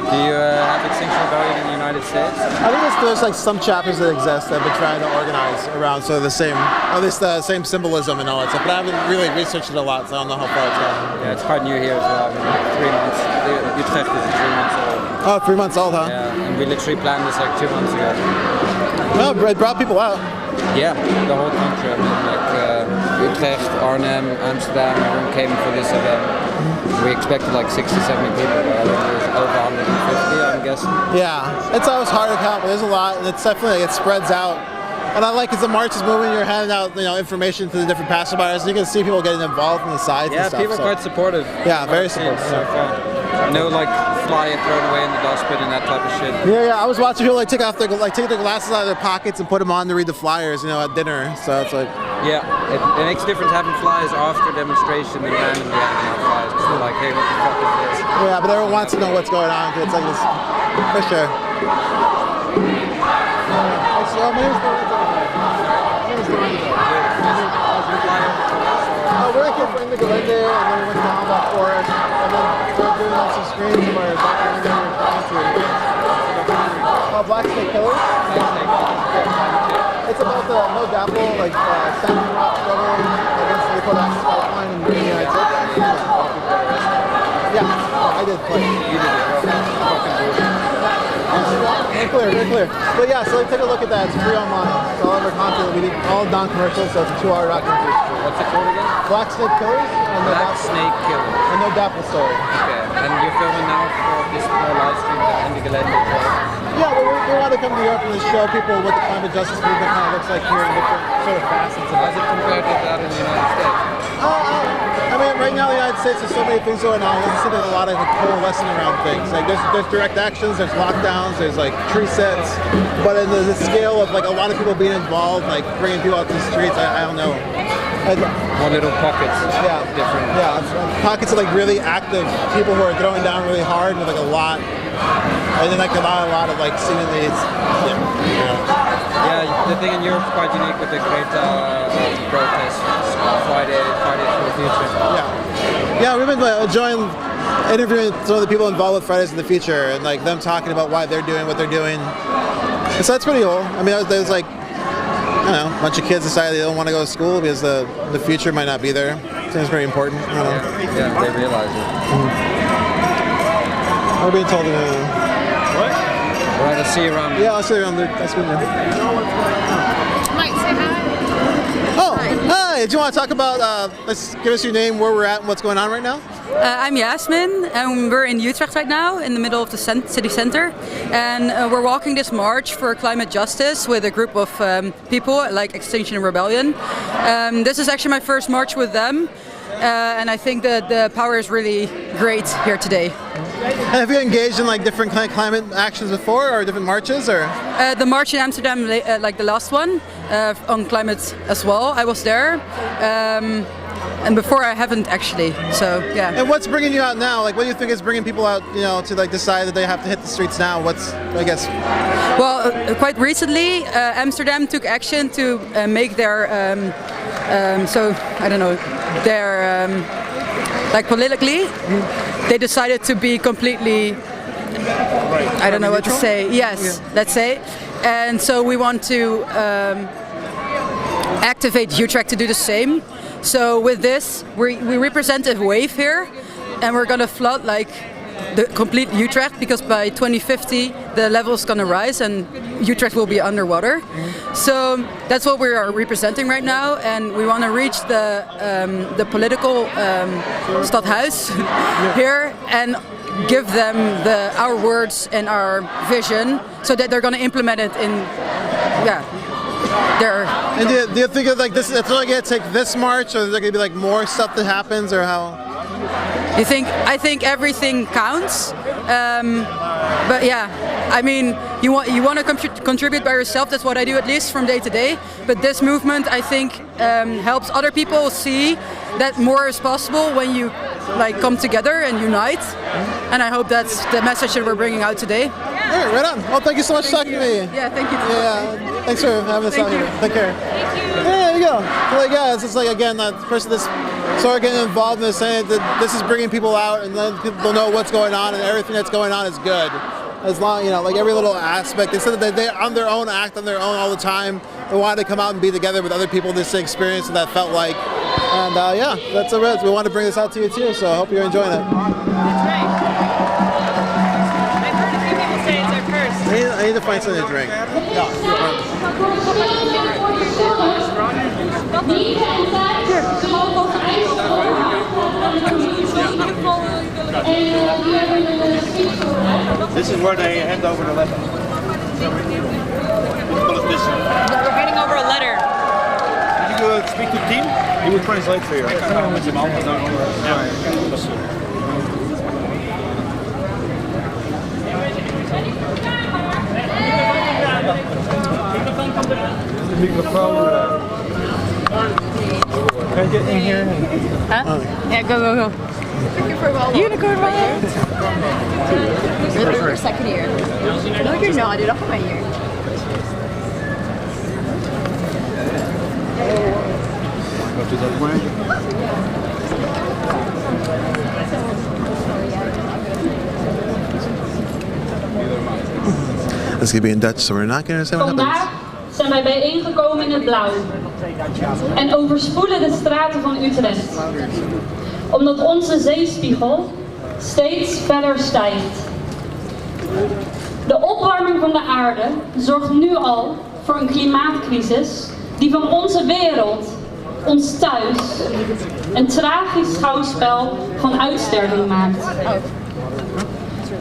[SPEAKER 13] Do you have Extinction Rebellion in the United States?
[SPEAKER 1] I think there's like some chapters that exist that have been trying to organize around sort of the same, at least the same symbolism and all that stuff. But I haven't really researched it a lot, so I don't know how far it's gone.
[SPEAKER 13] Yeah, it's quite new here as well. I mean, like 3 months. Utrecht is 3 months old.
[SPEAKER 1] Oh, 3 months old, huh?
[SPEAKER 13] Yeah, and we literally planned this like 2 months ago.
[SPEAKER 1] Well, it brought people out.
[SPEAKER 13] Yeah, the whole country. I mean, like Utrecht, Arnhem, Amsterdam, everyone came for this event. We expected like 60, 70 people, but I think it was over 150, I'm guessing.
[SPEAKER 1] Yeah, it's always hard to count, but there's a lot, and it's definitely, it spreads out. And I like as the march is moving, you're handing out information to the different passerbyers, and you can see people getting involved on the sides and stuff.
[SPEAKER 13] Yeah, people are quite supportive.
[SPEAKER 1] Yeah, very supportive.
[SPEAKER 13] So far. No like flyer thrown away in the dustbin and that type of shit.
[SPEAKER 1] Yeah, I was watching people take their glasses out of their pockets and put them on to read the flyers, at dinner. So it's like.
[SPEAKER 13] Yeah, it makes a difference having flyers after demonstration than randomly having out flyers. Because they're like, hey, what the fuck is this?
[SPEAKER 1] Yeah, but everyone wants to know what's going on. It's like this, for sure. My name is we're in the Galende, and then we went down that forest, and then we're doing some screens of our documentary Black Snake Killers. It's about the no dapple, like standing rock struggle against the Dakota Access Pipeline in the United States. Yeah, I did play. You did it. Very clear. But yeah, so take a look at that. It's free online. It's all of our content. We did all non-commercial, so it's a 2-hour documentary.
[SPEAKER 13] What's it called again?
[SPEAKER 1] Black Snake Killers.
[SPEAKER 13] Black Snake Killers.
[SPEAKER 1] And No Dapple Story.
[SPEAKER 13] Okay. And you're filming now for this live stream and the Galette as well?
[SPEAKER 1] Yeah, we want to come to Europe and just show people what the climate justice movement kind of looks like here in different sort of facets.
[SPEAKER 13] How's it compared to that in the United States?
[SPEAKER 1] I mean, right now in the United States, there's so many things going on. It doesn't seem like a lot of coalescing around things. Like there's direct actions, there's lockdowns, there's like tree sets, but in the scale of like a lot of people being involved, like bringing people out to the streets, I don't know.
[SPEAKER 13] More little pockets.
[SPEAKER 1] Yeah,
[SPEAKER 13] different.
[SPEAKER 1] Yeah, pockets of like really active people who are throwing down really hard with like a lot, and then like a lot of like seemingly,
[SPEAKER 13] Yeah, the thing in Europe is quite unique with the Greta protests. Friday for the Future.
[SPEAKER 1] Yeah, we've been enjoying interviewing some of the people involved with Fridays in the Future and like them talking about why they're doing what they're doing. And so that's pretty cool. I mean, there's like, I don't know, a bunch of kids decided they don't want to go to school because the future might not be there. Seems pretty important. I don't know.
[SPEAKER 13] Yeah, they realize it.
[SPEAKER 1] We're being told to.
[SPEAKER 13] What? Alright, I'll see you around.
[SPEAKER 1] Yeah, I'll see you around. Nice meeting you.
[SPEAKER 2] Mike, say hi.
[SPEAKER 1] Oh, hi! Do you want to talk about, let's give us your name, where we're at, and what's going on right now?
[SPEAKER 14] I'm Yasmin, and we're in Utrecht right now, in the middle of the city center. And we're walking this march for climate justice with a group of people like Extinction Rebellion. This is actually my first march with them, and I think that the power is really great here today.
[SPEAKER 1] And have you engaged in like different climate actions before, or different marches, or?
[SPEAKER 14] The march in Amsterdam, like the last one, on climate as well. I was there, and before I haven't actually. So yeah.
[SPEAKER 1] And what's bringing you out now? Like, what do you think is bringing people out? You know, to like decide that they have to hit the streets now. What's, I guess?
[SPEAKER 14] Well, quite recently, Amsterdam took action to make their, so I don't know, their. Like politically, they decided to be completely, I don't know what to say, yes, let's say. And so we want to activate Utrecht to do the same. So with this, we represent a wave here, and we're going to flood like the complete Utrecht, because by 2050 the level is going to rise and Utrecht will be underwater. So that's what we are representing right now, and we want to reach the political stadhuis here and give them our words and our vision, so that they're going to implement it in their.
[SPEAKER 1] And do you think of like this? It's only going to take this march, or is there going to be like more stuff that happens, or how?
[SPEAKER 14] I think everything counts, but yeah, I mean, you want to contribute by yourself. That's what I do, at least from day to day. But this movement, I think, helps other people see that more is possible when you like come together and unite. And I hope that's the message that we're bringing out today.
[SPEAKER 1] All right on. Well, thank you so much for talking to me.
[SPEAKER 14] Yeah, thank you.
[SPEAKER 1] Yeah, thanks for having us out here. Take care. Thank you. Yeah, there you go. So, like, yeah, it's just like, again, the person that's sort of getting involved in this, saying that this is bringing people out and then people know what's going on, and everything that's going on is good. As long, you know, like every little aspect. They said that they on their own act on their own all the time. They wanted to come out and be together with other people this experience, and that felt like. And yeah, that's it. We want to bring this out to you too, so I hope you're enjoying it.
[SPEAKER 2] That's right. I've heard a few people say it's their first.
[SPEAKER 1] I need to find something to drink.
[SPEAKER 10] This is where they hand over the letter.
[SPEAKER 2] Yeah, we're handing over a letter.
[SPEAKER 10] Did you speak to the team? He will translate for you. De microfoon. Can you get in here?
[SPEAKER 2] Huh? Yeah, go. Unicorn Riot.
[SPEAKER 15] You're your second year. No, you're not. You're not my year.
[SPEAKER 10] Go to that way.
[SPEAKER 1] This could be in Dutch, so we're not going to say what happens.
[SPEAKER 16] Vandaag zijn wij bijeengekomen in het blauw en overspoelen de straten van Utrecht, omdat onze zeespiegel steeds verder stijgt. De opwarming van de aarde zorgt nu al voor een klimaatcrisis die van onze wereld, ons thuis, een tragisch schouwspel van uitsterving maakt.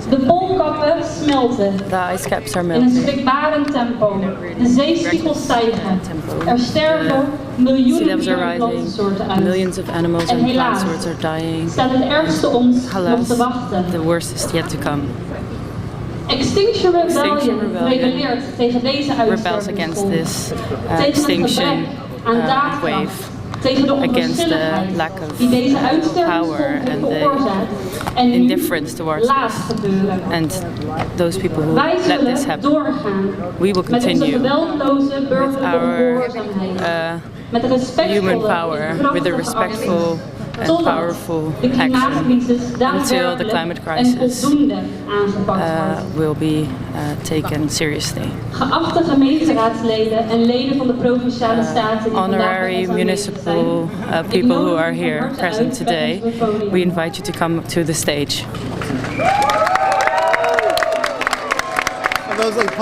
[SPEAKER 16] De poolkappen smelten.
[SPEAKER 17] The ice caps are
[SPEAKER 16] In een
[SPEAKER 17] melting.
[SPEAKER 16] schrikbarend tempo. De zeespiegels stijgen. Er sterven
[SPEAKER 17] Sea
[SPEAKER 16] miljoenen
[SPEAKER 17] levels are rising.
[SPEAKER 16] plantensoorten uit.
[SPEAKER 17] Millions of animals
[SPEAKER 16] En
[SPEAKER 17] and
[SPEAKER 16] helaas
[SPEAKER 17] plant soorts are dying.
[SPEAKER 16] staat het ergste ons nog
[SPEAKER 17] Alas,
[SPEAKER 16] te wachten.
[SPEAKER 17] the worst is yet to come.
[SPEAKER 16] Extinction Rebellion rebelleert tegen deze
[SPEAKER 17] Rebels
[SPEAKER 16] uitstervingsgolf.
[SPEAKER 17] against this
[SPEAKER 16] Tegen het
[SPEAKER 17] extinction
[SPEAKER 16] gebrek aan daadkracht.
[SPEAKER 17] wave.
[SPEAKER 16] Tegen de
[SPEAKER 17] Against the
[SPEAKER 16] onverschilligheid
[SPEAKER 17] lack of
[SPEAKER 16] die deze
[SPEAKER 17] power
[SPEAKER 16] uitstervingsgolf
[SPEAKER 17] and
[SPEAKER 16] heeft
[SPEAKER 17] the
[SPEAKER 16] veroorzaakt. En nu
[SPEAKER 17] indifference towards
[SPEAKER 16] laat
[SPEAKER 17] this.
[SPEAKER 16] gebeuren.
[SPEAKER 17] And those people who
[SPEAKER 16] Wij
[SPEAKER 17] let this
[SPEAKER 16] zullen
[SPEAKER 17] happen,
[SPEAKER 16] doorgaan
[SPEAKER 17] we will
[SPEAKER 16] met onze
[SPEAKER 17] continue
[SPEAKER 16] geweldloze burgerlijke
[SPEAKER 17] our
[SPEAKER 16] ongehoorzaamheid. Met respectvolle,
[SPEAKER 17] human power, with a respectful and
[SPEAKER 16] totdat
[SPEAKER 17] powerful
[SPEAKER 16] de klimaatcrisis
[SPEAKER 17] until the
[SPEAKER 16] daadwerkelijk
[SPEAKER 17] climate
[SPEAKER 16] en
[SPEAKER 17] crisis
[SPEAKER 16] voldoende aangepakt wordt.
[SPEAKER 17] will be taken seriously.
[SPEAKER 16] Geachte gemeenteraadsleden en leden van de provinciale staten die vandaag bij
[SPEAKER 17] Honorary
[SPEAKER 16] ons aanwezig zijn.
[SPEAKER 17] municipal people who are here present today, we invite you to come to the stage.
[SPEAKER 1] Are those like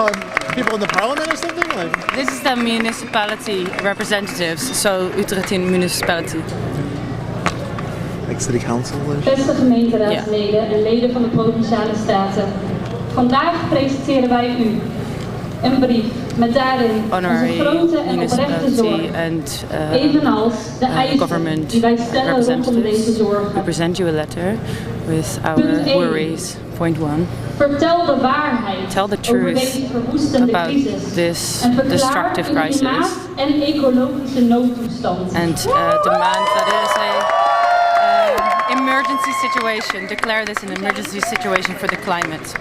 [SPEAKER 1] people in the parliament or something? Like?
[SPEAKER 17] This is the municipality representatives, so Utrecht municipality.
[SPEAKER 1] Like city council?
[SPEAKER 16] Beste gemeenteraadsleden en leden van de provinciale staten. Vandaag presenteren wij u een brief met daarin onze grote en oprechte zorg.
[SPEAKER 17] And
[SPEAKER 16] Evenals de eisen
[SPEAKER 17] government
[SPEAKER 16] die wij stellen rondom deze zorgen.
[SPEAKER 17] We present you a letter with our
[SPEAKER 16] Punt 1.
[SPEAKER 17] worries. Point 1.
[SPEAKER 16] Vertel de waarheid
[SPEAKER 17] Tell the
[SPEAKER 16] over
[SPEAKER 17] truth
[SPEAKER 16] deze verwoestende
[SPEAKER 17] about
[SPEAKER 16] crisis.
[SPEAKER 17] this
[SPEAKER 16] En verklaar
[SPEAKER 17] destructive
[SPEAKER 16] een
[SPEAKER 17] crisis.
[SPEAKER 16] klimaat- en ecologische noodtoestand.
[SPEAKER 17] And demand that it is a emergency situation. Declare this an emergency situation for the climate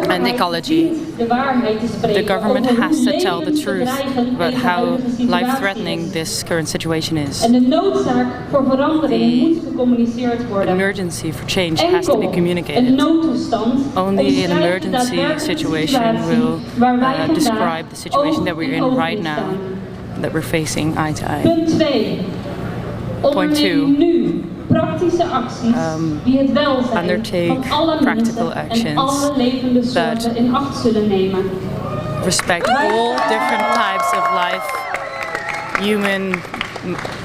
[SPEAKER 17] and ecology.
[SPEAKER 16] De waarheid te spreken
[SPEAKER 17] The government
[SPEAKER 16] over
[SPEAKER 17] has
[SPEAKER 16] hoe
[SPEAKER 17] to tell the truth
[SPEAKER 16] levensbedreigend
[SPEAKER 17] about
[SPEAKER 16] deze
[SPEAKER 17] how
[SPEAKER 16] huidige situatie
[SPEAKER 17] life-threatening
[SPEAKER 16] is.
[SPEAKER 17] this current situation is.
[SPEAKER 16] En de noodzaak voor verandering moet gecommuniceerd worden.
[SPEAKER 17] Emergency for change has to be
[SPEAKER 16] Een
[SPEAKER 17] communicated.
[SPEAKER 16] noodtoestand
[SPEAKER 17] Only an
[SPEAKER 16] omschrijft de
[SPEAKER 17] emergency
[SPEAKER 16] daadwerkelijke
[SPEAKER 17] situation
[SPEAKER 16] situatie
[SPEAKER 17] will
[SPEAKER 16] waar wij vandaag
[SPEAKER 17] describe the situation that we're in
[SPEAKER 16] oog
[SPEAKER 17] right now,
[SPEAKER 16] staan.
[SPEAKER 17] that we're facing eye to eye.
[SPEAKER 16] Punt 2.
[SPEAKER 17] Point 2.
[SPEAKER 16] Onderneem nu praktische acties die het welzijn
[SPEAKER 17] undertake
[SPEAKER 16] van alle
[SPEAKER 17] practical
[SPEAKER 16] mensen en
[SPEAKER 17] actions
[SPEAKER 16] alle levende soorten in acht zullen nemen.
[SPEAKER 17] Respect all different types of life, human,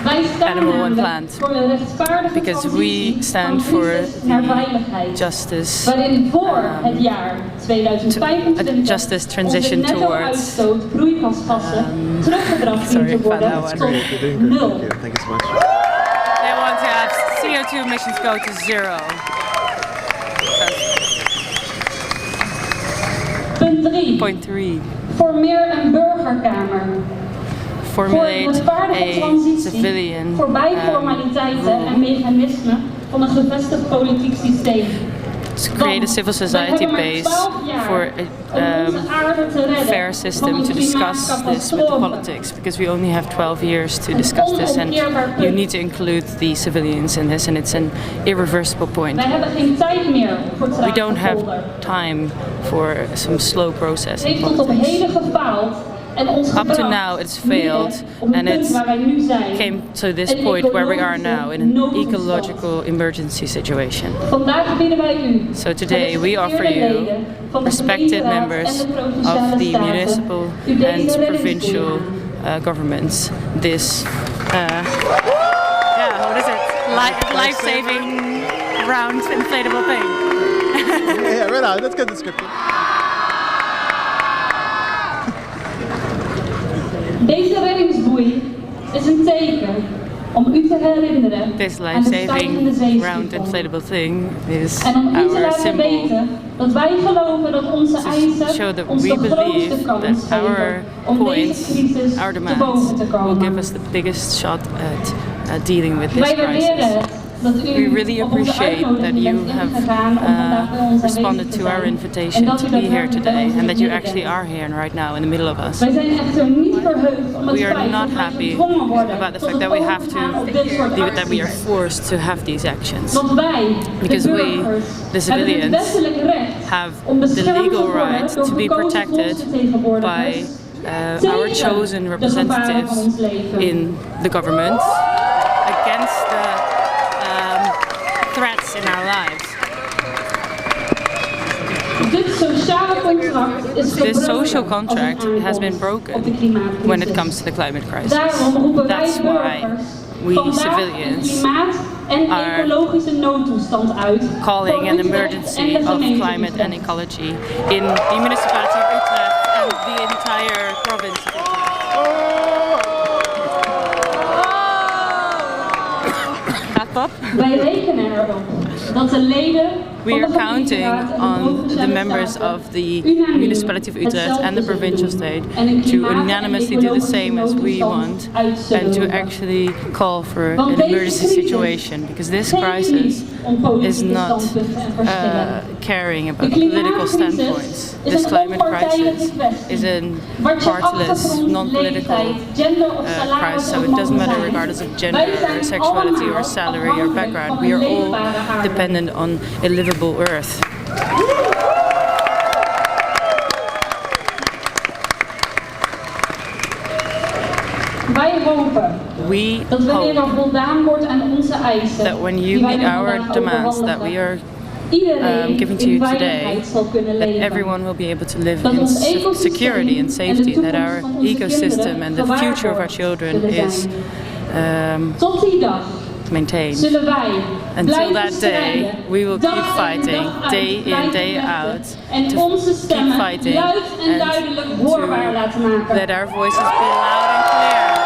[SPEAKER 16] Wij staan
[SPEAKER 17] animal and
[SPEAKER 16] namelijk
[SPEAKER 17] plant,
[SPEAKER 16] voor een rechtvaardige
[SPEAKER 17] because we
[SPEAKER 16] transitie
[SPEAKER 17] stand
[SPEAKER 16] van
[SPEAKER 17] for
[SPEAKER 16] crisis naar veiligheid.
[SPEAKER 17] justice,
[SPEAKER 16] Waarin voor het jaar 2025
[SPEAKER 17] justice transition
[SPEAKER 16] onze
[SPEAKER 17] towards
[SPEAKER 16] netto-uitstoot broeikasgassen teruggebracht dient te
[SPEAKER 17] sorry,
[SPEAKER 16] worden
[SPEAKER 17] found that
[SPEAKER 16] tot
[SPEAKER 17] one.
[SPEAKER 16] nul.
[SPEAKER 1] Thank you so much.
[SPEAKER 17] They want to have CO2 emissions go to 0.
[SPEAKER 16] Punt 3.
[SPEAKER 17] Point 3.
[SPEAKER 16] Formeer een burgerkamer.
[SPEAKER 17] Formulate
[SPEAKER 16] Voor een rechtvaardige
[SPEAKER 17] a
[SPEAKER 16] transitie,
[SPEAKER 17] civilian
[SPEAKER 16] voorbij formaliteiten en mechanismen van een gevestigd politiek systeem.
[SPEAKER 17] to create a civil society base for a fair system to discuss this with the politics, because we only have 12 years to discuss this, and you need to include the civilians in this, and it's an irreversible point.
[SPEAKER 16] Wij hebben geen tijd meer voor
[SPEAKER 17] We don't have
[SPEAKER 16] traaggevolgen.
[SPEAKER 17] time for some slow process
[SPEAKER 16] Het
[SPEAKER 17] in
[SPEAKER 16] heeft tot op
[SPEAKER 17] politics.
[SPEAKER 16] heden gefaald en ons
[SPEAKER 17] Up to
[SPEAKER 16] gebracht
[SPEAKER 17] now it's failed,
[SPEAKER 16] op het
[SPEAKER 17] and
[SPEAKER 16] punt
[SPEAKER 17] it's
[SPEAKER 16] waar wij nu zijn.
[SPEAKER 17] came to this
[SPEAKER 16] Een
[SPEAKER 17] point where we are
[SPEAKER 16] ecologische
[SPEAKER 17] now, in an
[SPEAKER 16] noodtoestand.
[SPEAKER 17] ecological emergency situation.
[SPEAKER 16] Vandaag bieden wij u,
[SPEAKER 17] So today we offer you, respected members of the municipal and provincial governments, this, yeah, what is it? Life-saving round inflatable thing.
[SPEAKER 1] Yeah, right on. That's good description.
[SPEAKER 16] Deze reddingsboei is een teken om u te herinneren
[SPEAKER 17] This
[SPEAKER 16] aan de stijgende
[SPEAKER 17] life-saving round
[SPEAKER 16] zeespiegel.
[SPEAKER 17] inflatable thing is
[SPEAKER 16] En om u te
[SPEAKER 17] our
[SPEAKER 16] laten
[SPEAKER 17] symbol
[SPEAKER 16] weten dat wij geloven dat onze
[SPEAKER 17] to
[SPEAKER 16] eisen
[SPEAKER 17] show that
[SPEAKER 16] ons
[SPEAKER 17] we
[SPEAKER 16] de grootste
[SPEAKER 17] believe
[SPEAKER 16] kans
[SPEAKER 17] that our
[SPEAKER 16] geven om deze
[SPEAKER 17] points,
[SPEAKER 16] crisis
[SPEAKER 17] our
[SPEAKER 16] te
[SPEAKER 17] demands,
[SPEAKER 16] boven te
[SPEAKER 17] will
[SPEAKER 16] komen.
[SPEAKER 17] give us the biggest shot at dealing with this
[SPEAKER 16] Wij waarderen
[SPEAKER 17] crisis.
[SPEAKER 16] het dat u
[SPEAKER 17] We really
[SPEAKER 16] op onze
[SPEAKER 17] appreciate that
[SPEAKER 16] uitnodiging
[SPEAKER 17] you
[SPEAKER 16] bent
[SPEAKER 17] have
[SPEAKER 16] ingegaan om vandaag bij ons
[SPEAKER 17] responded
[SPEAKER 16] aanwezig te
[SPEAKER 17] to our
[SPEAKER 16] zijn. En
[SPEAKER 17] invitation
[SPEAKER 16] dat
[SPEAKER 17] to
[SPEAKER 16] u
[SPEAKER 17] be here
[SPEAKER 16] daadwerkelijk bij
[SPEAKER 17] today,
[SPEAKER 16] ons
[SPEAKER 17] and that you
[SPEAKER 16] midden
[SPEAKER 17] actually
[SPEAKER 16] bent.
[SPEAKER 17] are here and right now in the middle of us.
[SPEAKER 16] Wij zijn echter niet verheugd om het
[SPEAKER 17] We are
[SPEAKER 16] feit
[SPEAKER 17] not
[SPEAKER 16] dat wij
[SPEAKER 17] happy
[SPEAKER 16] gedwongen worden
[SPEAKER 17] about the
[SPEAKER 16] tot
[SPEAKER 17] fact
[SPEAKER 16] het
[SPEAKER 17] that we have
[SPEAKER 16] overgaan op dit soort
[SPEAKER 17] that we are
[SPEAKER 16] acties.
[SPEAKER 17] forced to have these actions.
[SPEAKER 16] Want wij,
[SPEAKER 17] Because
[SPEAKER 16] de
[SPEAKER 17] we,
[SPEAKER 16] burgers,
[SPEAKER 17] the
[SPEAKER 16] hebben het
[SPEAKER 17] civilians,
[SPEAKER 16] wettelijke recht
[SPEAKER 17] have
[SPEAKER 16] om
[SPEAKER 17] the
[SPEAKER 16] beschermd te
[SPEAKER 17] legal
[SPEAKER 16] worden
[SPEAKER 17] right
[SPEAKER 16] door
[SPEAKER 17] to be
[SPEAKER 16] gekozen
[SPEAKER 17] protected
[SPEAKER 16] volksvertegenwoordigers
[SPEAKER 17] by our
[SPEAKER 16] tegen
[SPEAKER 17] chosen
[SPEAKER 16] de gevaren van
[SPEAKER 17] representatives
[SPEAKER 16] ons leven.
[SPEAKER 17] in the government against the threats in our lives.
[SPEAKER 16] Dit sociale contract is
[SPEAKER 17] This social
[SPEAKER 16] gebroken
[SPEAKER 17] contract
[SPEAKER 16] als het
[SPEAKER 17] has been
[SPEAKER 16] aankomt
[SPEAKER 17] broken
[SPEAKER 16] op de klimaatcrisis.
[SPEAKER 17] when it comes to the climate crisis.
[SPEAKER 16] Daarom roepen wij
[SPEAKER 17] That's why
[SPEAKER 16] burgers
[SPEAKER 17] we
[SPEAKER 16] vandaag
[SPEAKER 17] civilians
[SPEAKER 16] een klimaat-
[SPEAKER 17] are calling an emergency of climate and ecology in the municipality of Utrecht and the entire province.
[SPEAKER 16] Wij rekenen erop dat de leden
[SPEAKER 17] We are counting on the members of the municipality of Utrecht and the provincial state to unanimously do the same as we want and to actually call for an emergency situation, because this crisis is not caring about political standpoints. This climate crisis is a partless, non-political crisis, so it doesn't matter regardless of gender or sexuality or salary or background. We are all dependent on a livable earth.
[SPEAKER 16] Wij hopen dat wanneer er voldaan wordt aan onze eisen,
[SPEAKER 17] that when you meet our demands that we are giving to you today, that everyone will be able to live in security and safety, that our ecosystem and the future of our children is maintained. Until that day, we will keep fighting, day in, day out, to keep fighting and to let our voices be loud and clear.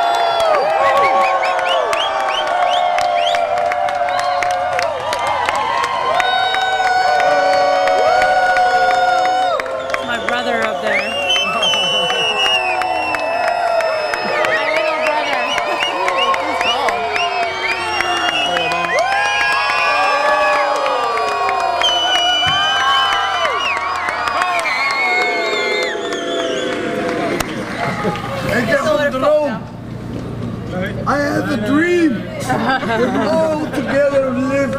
[SPEAKER 8] I had a dream. We all together live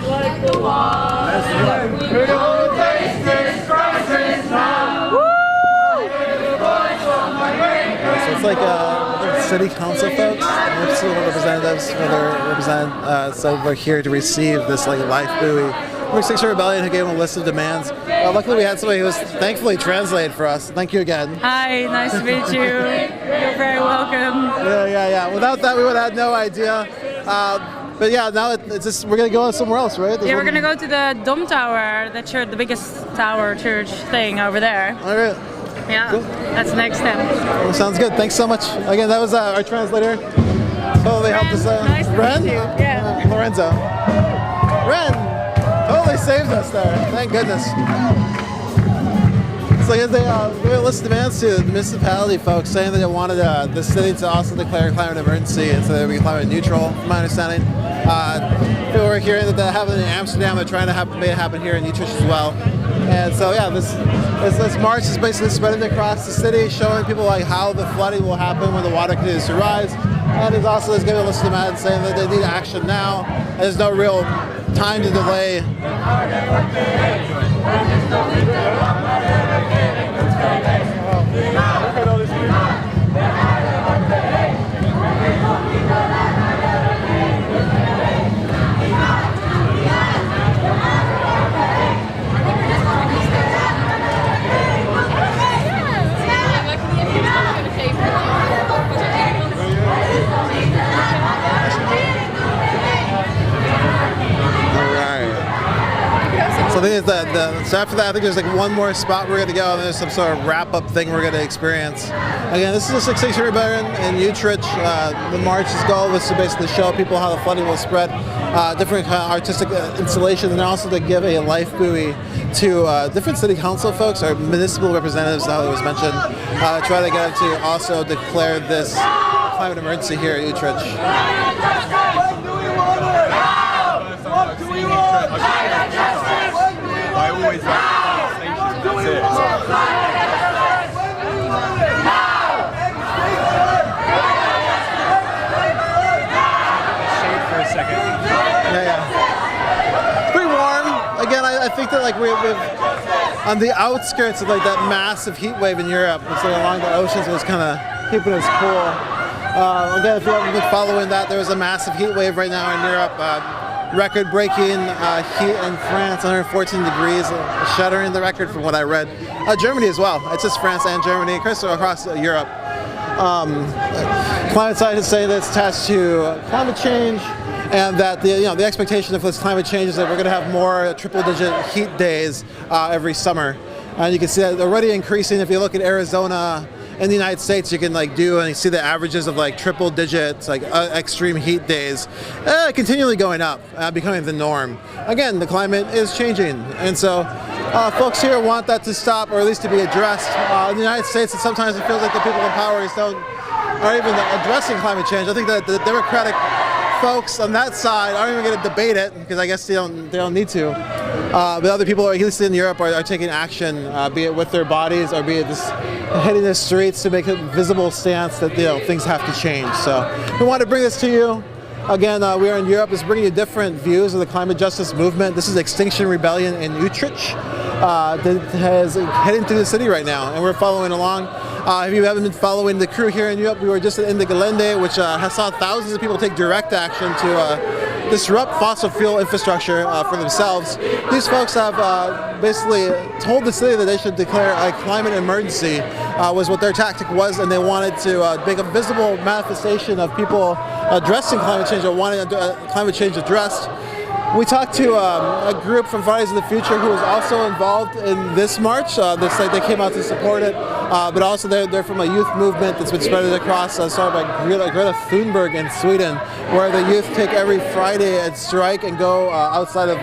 [SPEAKER 8] like the wild. We're gonna taste this crisis now.
[SPEAKER 1] So it's like city council folks, city representatives, so we're here to receive this like life buoy. Extinction Rebellion, who gave them a list of demands. Luckily we had somebody who was thankfully translated for us. Thank you again.
[SPEAKER 17] Hi, nice to meet you. You're very welcome.
[SPEAKER 1] Yeah. Without that we would have had no idea. But yeah, now it's just, we're going to go somewhere else, right?
[SPEAKER 17] We're going to go to the Dom Tower, that church, the biggest tower church thing over there.
[SPEAKER 1] All right.
[SPEAKER 17] Yeah, cool. That's the next step.
[SPEAKER 1] Well, sounds good. Thanks so much. Again, that was our translator. Totally helped us.
[SPEAKER 17] Nice to
[SPEAKER 1] Ren?
[SPEAKER 17] meet you. Yeah.
[SPEAKER 1] Lorenzo. Ren! Totally saved us there. Thank goodness. So they gave a list of demands to the municipality folks, saying that they wanted the city to also declare a climate emergency and so they would be climate neutral, from my understanding. People were hearing that happened in Amsterdam. They're trying to make it happen here in Utrecht as well. And so yeah, this march is basically spreading across the city, showing people like how the flooding will happen when the water continues to rise. And it's also giving a list of demands saying that they need action now. And there's no real time to delay. So I think so after that, I think there's like one more spot we're going to go, and there's some sort of wrap-up thing we're going to experience. Again, this is a Extinction Rebellion in Utrecht. The march's goal was to basically show people how the flooding will spread, different kind of artistic installations, and also to give a life buoy to different city council folks or municipal representatives, now that it was mentioned, try to get them to also declare this climate emergency here at Utrecht.
[SPEAKER 8] What do we want?
[SPEAKER 10] I always like that's it. Shade for a second.
[SPEAKER 1] Yeah. It's pretty warm. Again, I think that like we've on the outskirts of like that massive heat wave in Europe, it's like along the oceans was kind of keeping us cool. Again, if you haven't been following that, there is a massive heat wave right now in Europe. Record-breaking heat in France, 114 degrees, shattering the record from what I read. Germany as well. It's just France and Germany, across Europe. Climate scientists say that it's attached to climate change and that the expectation of this climate change is that we're going to have more triple-digit heat days every summer. And you can see that already increasing. If you look at Arizona in the United States, you can you see the averages of triple digits, extreme heat days, continually going up, becoming the norm. Again, the climate is changing, and so folks here want that to stop, or at least to be addressed. In the United States, sometimes it feels like the people in power aren't even addressing climate change. I think that the Democratic folks on that side aren't even going to debate it, because I guess they don't need to. But other people, at least in Europe, are taking action, be it with their bodies or be it just hitting the streets to make a visible stance that things have to change. So we want to bring this to you. Again, we are in Europe. It's bringing you different views of the climate justice movement. This is Extinction Rebellion in Utrecht that is heading through the city right now, and we're following along. If you haven't been following the crew here in Europe, we were just in the Gelände, which has saw thousands of people take direct action to disrupt fossil fuel infrastructure for themselves. These folks have basically told the city that they should declare a climate emergency, was what their tactic was, and they wanted to make a visible manifestation of people addressing climate change or wanting climate change addressed. We talked to a group from Fridays of the Future who was also involved in this march. They came out to support it, but also they're from a youth movement that's been spread across, started by Greta Thunberg in Sweden, where the youth take every Friday and strike and go outside of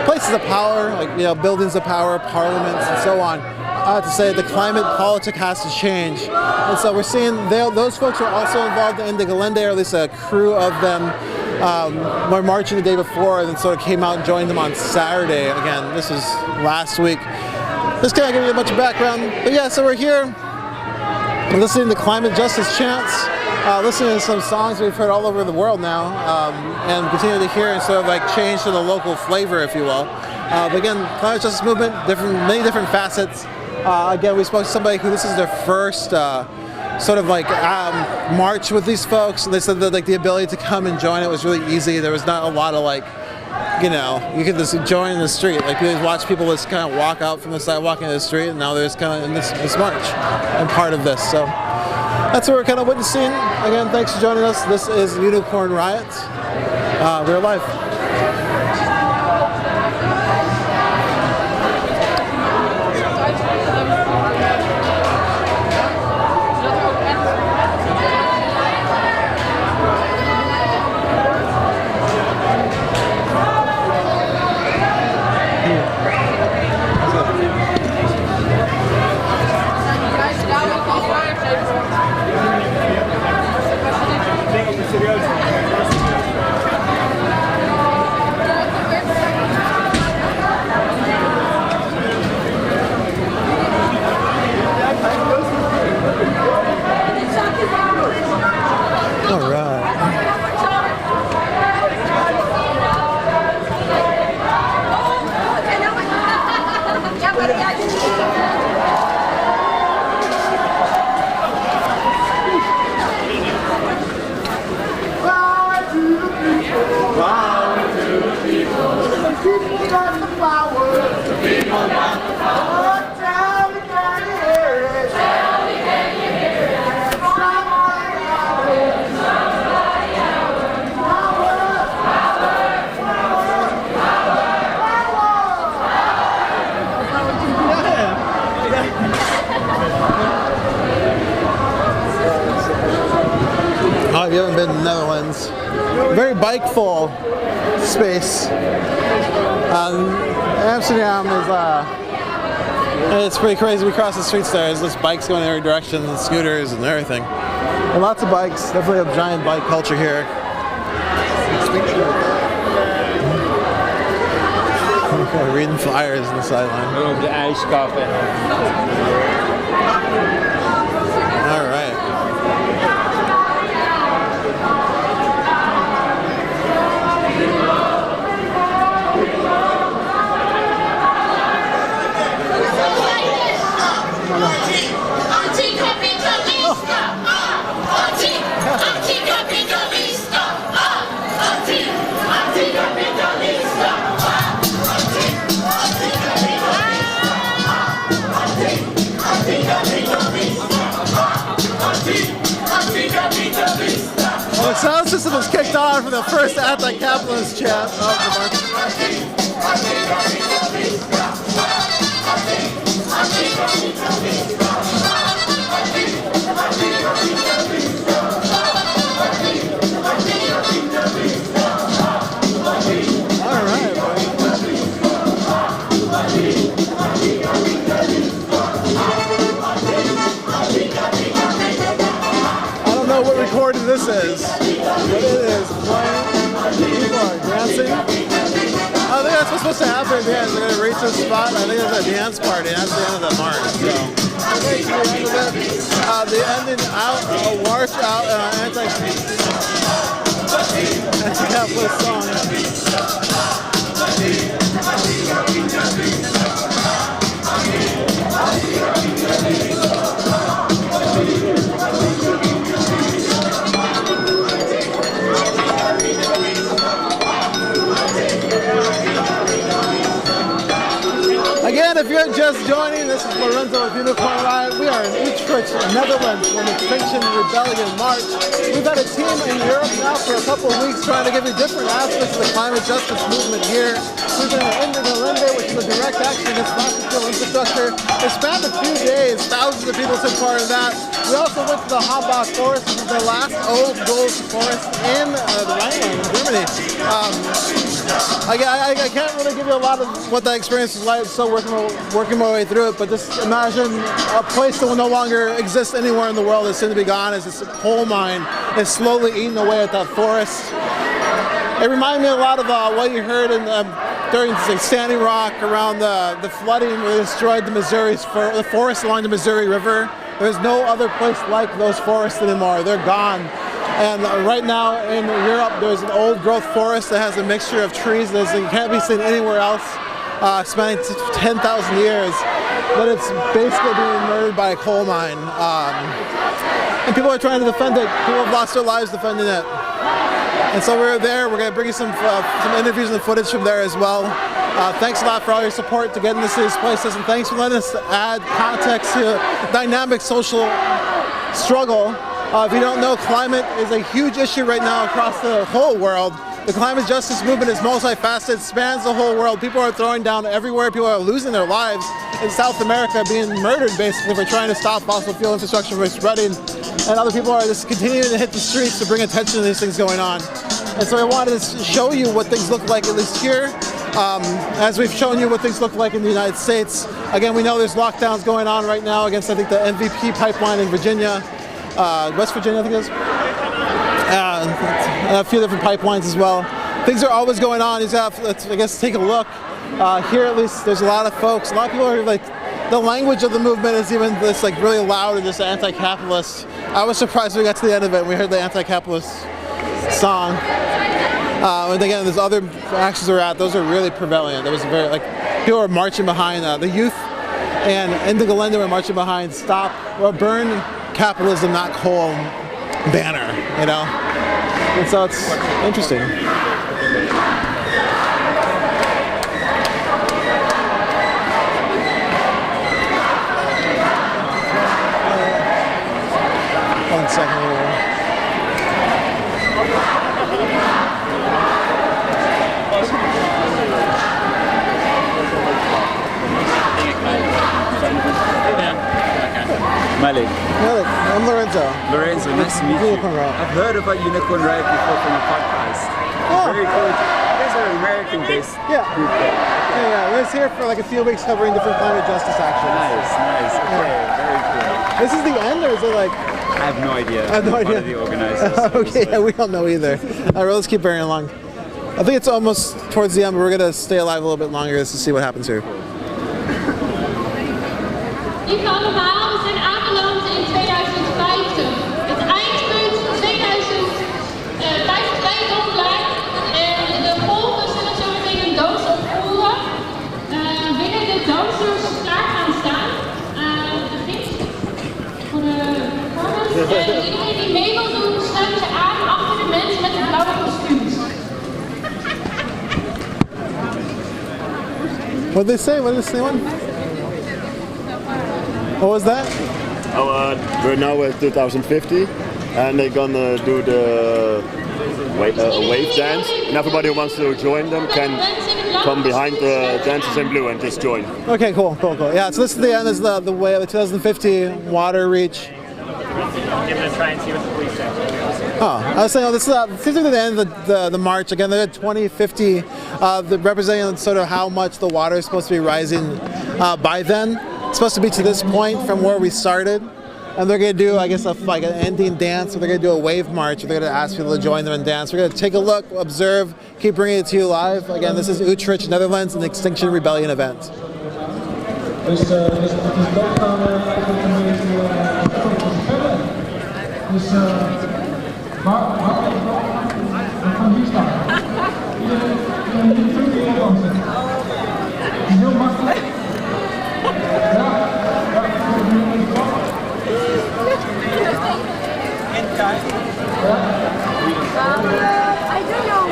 [SPEAKER 1] places of power, buildings of power, parliaments, and so on, to say the climate politic has to change. And so we're seeing those folks are also involved in the Gelände, or at least a crew of them. Were marching the day before and then sort of came out and joined them on Saturday. Again, this was last week. This kind of give you a bunch of background. But yeah, so we're here listening to climate justice chants, listening to some songs we've heard all over the world now, and continue to hear and sort of change to the local flavor, if you will. But again, climate justice movement, many different facets. Again, we spoke to somebody who this is their first sort of march with these folks. They said that the ability to come and join it was really easy. There was not a lot of you could just join in the street. You just watch people just kind of walk out from the sidewalk into the street, and now they're just kind of in this march and part of this. So that's what we're kind of witnessing. Again, thanks for joining us. This is Unicorn Riot. We're live. If you haven't been to the Netherlands, very bike-full space. Amsterdam is it's pretty crazy. We cross the streets there. There's just bikes going in every direction, and scooters and everything. And lots of bikes. Definitely a giant bike culture here. Okay, reading flyers on the sideline.
[SPEAKER 5] Op de ijskap.
[SPEAKER 1] All right.
[SPEAKER 3] Anti-capitalista.
[SPEAKER 1] The sound system was kicked on for the first anti-capitalist chant of the march. All right, buddy. I don't know what recording this is, but it is playing. People are dancing. I think that's what's supposed to happen at the end. They're going to reach this spot. I think it's a dance party. That's the end of the march. So, the ending out, a march out, anti-capitalist song. Again, if you're just joining, this is Lorenzo with Unicorn Riot. We are in Utrecht, Netherlands, for an Extinction Rebellion March. We've had a team in Europe now for a couple of weeks trying to give you different aspects of the climate justice movement here. We've been in the Linde, which is a direct action against fossil fuel infrastructure. It spanned a few days. Thousands of people took part in that. We also went to the Hambach Forest, which is the last old gold forest in the Rhineland in Germany. I can't really give you a lot of what that experience is like. Still working my way through it, but just imagine a place that will no longer exist anywhere in the world that's soon to be gone as this coal mine is slowly eating away at that forest. It reminded me a lot of what you heard in during Standing Rock around the flooding where they destroyed the forest along the Missouri River. There's no other place like those forests anymore. They're gone. And right now in Europe, there's an old growth forest that has a mixture of trees that can't be seen anywhere else, spanning 10,000 years. But it's basically being murdered by a coal mine. And people are trying to defend it. People have lost their lives defending it. And so we're there. We're going to bring you some interviews and footage from there as well. Thanks a lot for all your support to getting us to these places, and thanks for letting us add context to the dynamic social struggle. If you don't know, climate is a huge issue right now across the whole world. The climate justice movement is multifaceted, spans the whole world. People are throwing down everywhere. People are losing their lives in South America, being murdered basically for trying to stop fossil fuel infrastructure from spreading. And other people are just continuing to hit the streets to bring attention to these things going on. And so I wanted to show you what things look like, at least here, as we've shown you what things look like in the United States. Again, we know there's lockdowns going on right now against, I think, the MVP pipeline in Virginia. West Virginia, I think it is. And a few different pipelines as well. Things are always going on. You have, let's, I guess, take a look. Here, at least, there's a lot of folks. A lot of people are like, the language of the movement is even this like really loud and just anti-capitalist. I was surprised when we got to the end of it and we heard the anti-capitalist song. And again, there's other actions we're at. Those are really prevalent. There was very people are marching behind the youth, and in the Gelände were marching behind "Stop or Burn Capitalism, Not Coal" banner. You know, and so it's interesting. One second here.
[SPEAKER 18] Malik.
[SPEAKER 1] I'm Lorenzo.
[SPEAKER 18] Lorenzo, nice to meet you. I've heard about Unicorn Riot before from a podcast. Very cool. You guys are American-based group there.
[SPEAKER 1] Yeah, we're here for like a few weeks covering different climate justice actions.
[SPEAKER 18] Nice. Okay, very cool.
[SPEAKER 1] This is the end, or is it like?
[SPEAKER 18] I have no idea.
[SPEAKER 1] I have no idea.
[SPEAKER 18] One of the organizers.
[SPEAKER 1] Okay, yeah, we don't know either. All right, let's keep bearing along. I think it's almost towards the end, but we're gonna stay alive a little bit longer just to see what happens here.
[SPEAKER 6] Lieve allemaal, we zijn aanbeland in 2050. Het eindpunt 2050 dollar. En de golven zullen zo meteen een dans opvoeren. Binnen de dansers klaar gaan staan. Begint voor de performance. En iedereen die mee wil doen, sluit je aan achter de mensen met de blauwe kostuums.
[SPEAKER 1] What did they say? What did they say? What was that?
[SPEAKER 19] We're now at 2050, and they're gonna do the wave dance, and everybody who wants to join them can come behind the dancers in blue and just join.
[SPEAKER 1] Okay, cool. Yeah, so this is the end. This is the way of the 2050 water reach.
[SPEAKER 4] I'm gonna try and see what the police say.
[SPEAKER 1] Oh, I was saying, this is seems like the end of the march. Again, they're at 2050, representing sort of how much the water is supposed to be rising by then. It's supposed to be to this point from where we started. And they're going to do, I guess, like an ending dance, or they're going to do a wave march, or they're going to ask people to join them and dance. We're going to take a look, observe, keep bringing it to you live. Again, this is Utrecht, Netherlands, an Extinction Rebellion event.
[SPEAKER 7] Dus dat gaan we eigenlijk een beetje verder. Dus waar gaan hier staan? Iedereen hier dansen. Het is heel makkelijk.
[SPEAKER 3] I don't know.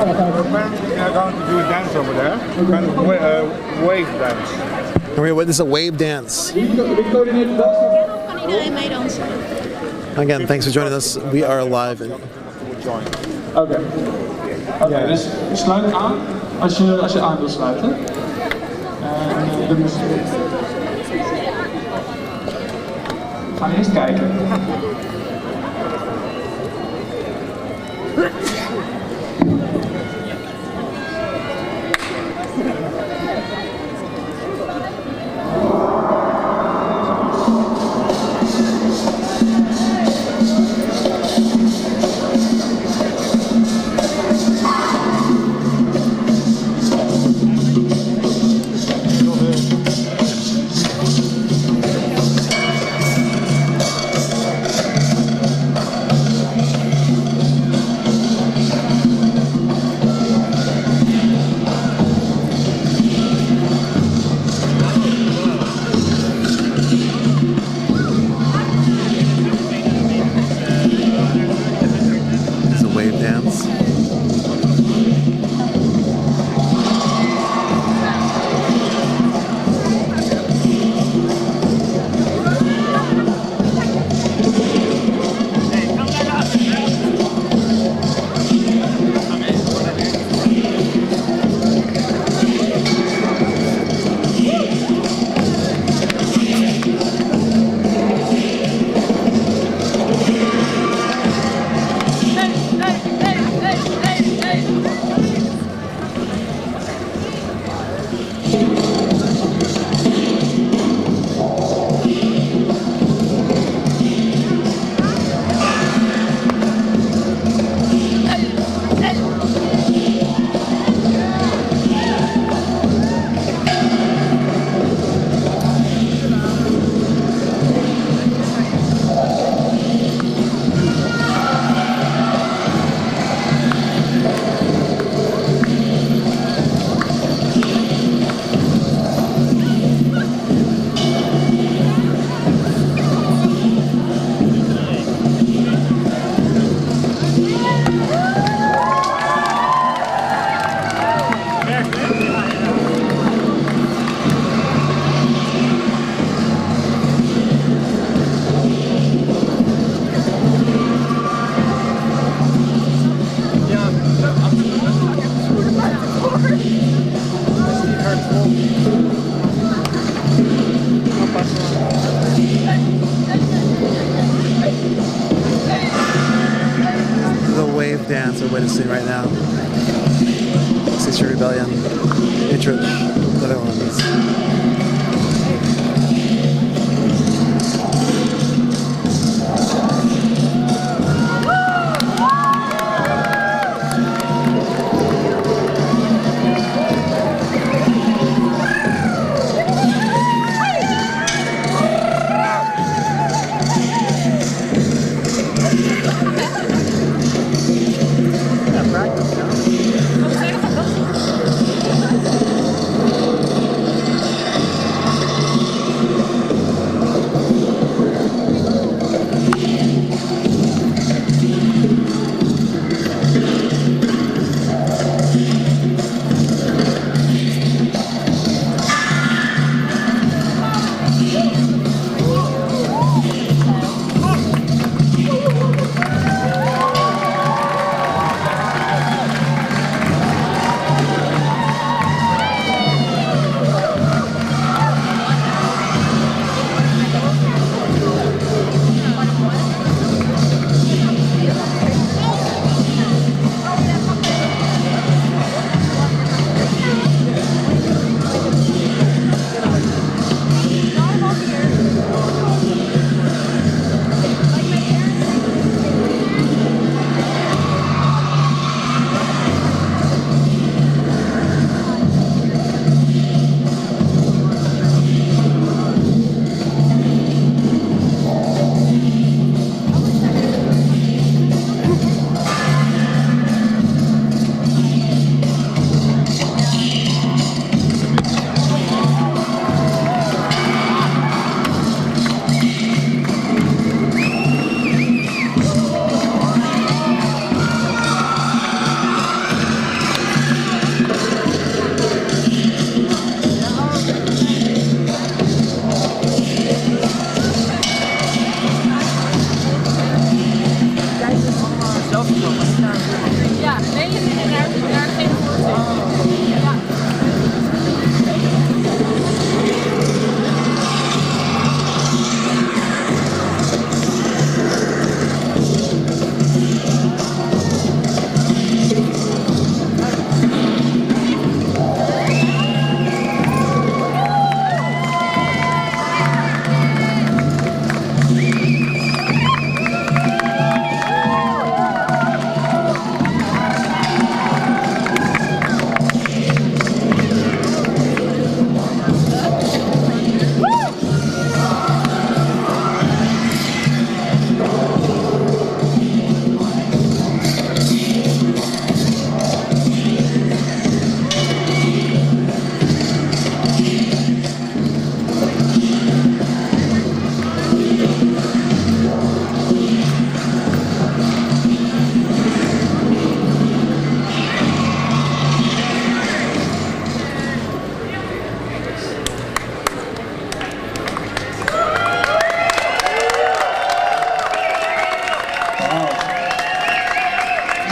[SPEAKER 10] Apparently they're going to do a dance over there, kind of wave dance.
[SPEAKER 1] We're going to witness a wave dance. Again, thanks for joining us. We are live.
[SPEAKER 7] Oké, dus sluit aan als je aan wil sluiten. We gaan eerst kijken.
[SPEAKER 1] Dance we're witnessing right now. Extinction Rebellion, Utrecht, Netherlands.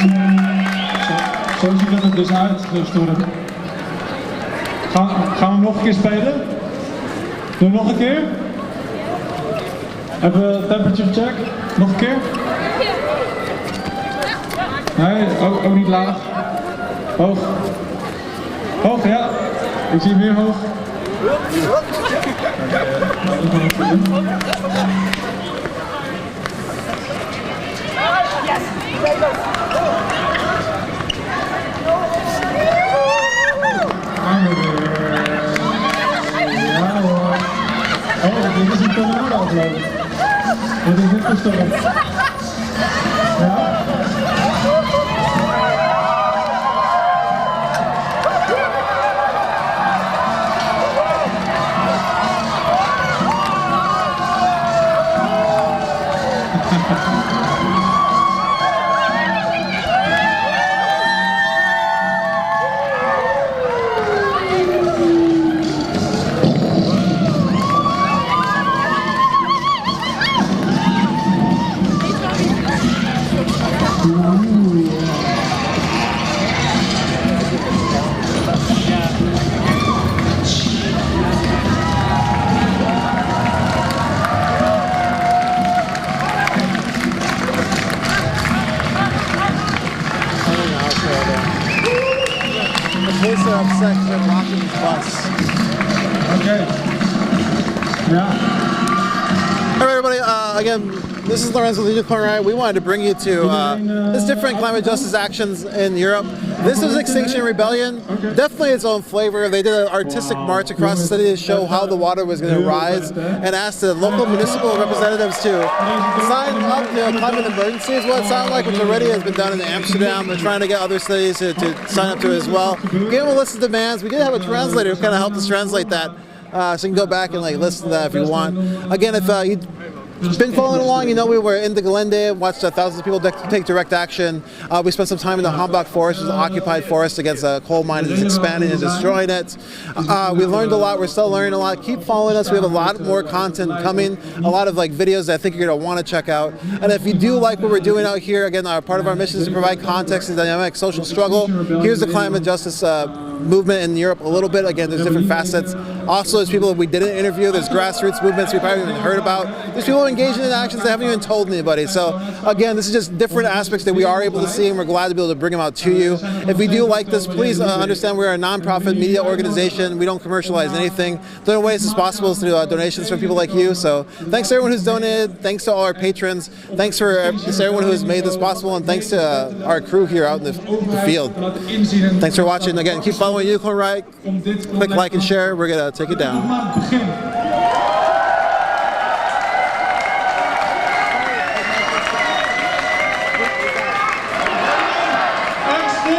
[SPEAKER 7] Zo ziet het er dus uit, Storen. Gaan we hem nog een keer spelen? Doen we nog een keer? Hebben we temperature check? Nog een keer? Nee, ook niet laag. Hoog. Hoog, ja. Ik zie hem weer hoog. Oh, dit is een tornado geloof ik. Dit is niet gestorven. Ja.
[SPEAKER 1] police are upset because they're blocking the bus.
[SPEAKER 7] Okay. Yeah.
[SPEAKER 1] All right, everybody. Again, this is Lorenzo with Unicorn Riot. We wanted to bring you to this different climate justice actions in Europe. This was Extinction Rebellion. Definitely its own flavor. They did an artistic march across the city to show how the water was going to rise and asked the local municipal representatives to sign up to a climate emergency is what it sounded like, which already has been done in Amsterdam. They're trying to get other cities to sign up to it as well. We gave them a list of demands. We did have a translator who kind of helped us translate that. So you can go back and listen to that if you want. Again, if you've been following along, you know we were in the Gelände, watched thousands of people take direct action. We spent some time in the Hambach forest, which is an occupied forest against a coal mine that's expanding and destroying it. We learned a lot. We're still learning a lot. Keep following us. We have a lot more content coming, a lot of videos that I think you're going to want to check out. And if you do like what we're doing out here, again, part of our mission is to provide context to the dynamic social struggle. Here's the climate justice movement in Europe a little bit. Again, there's different facets. Also, there's people that we didn't interview. There's grassroots movements we probably haven't even heard about. There's people engaging in actions that haven't even told anybody. So again, this is just different aspects that we are able to see, and we're glad to be able to bring them out to you. If we do like this, please understand we're a non-profit media organization. We don't commercialize anything. The only way this is possible is through donations from people like you. So thanks to everyone who's donated. Thanks to all our patrons. Thanks to everyone who has made this possible, and thanks to our crew here out in the field. Thanks for watching. Again, keep following Unicorn Riot. Click like and share. We're gonna take it down.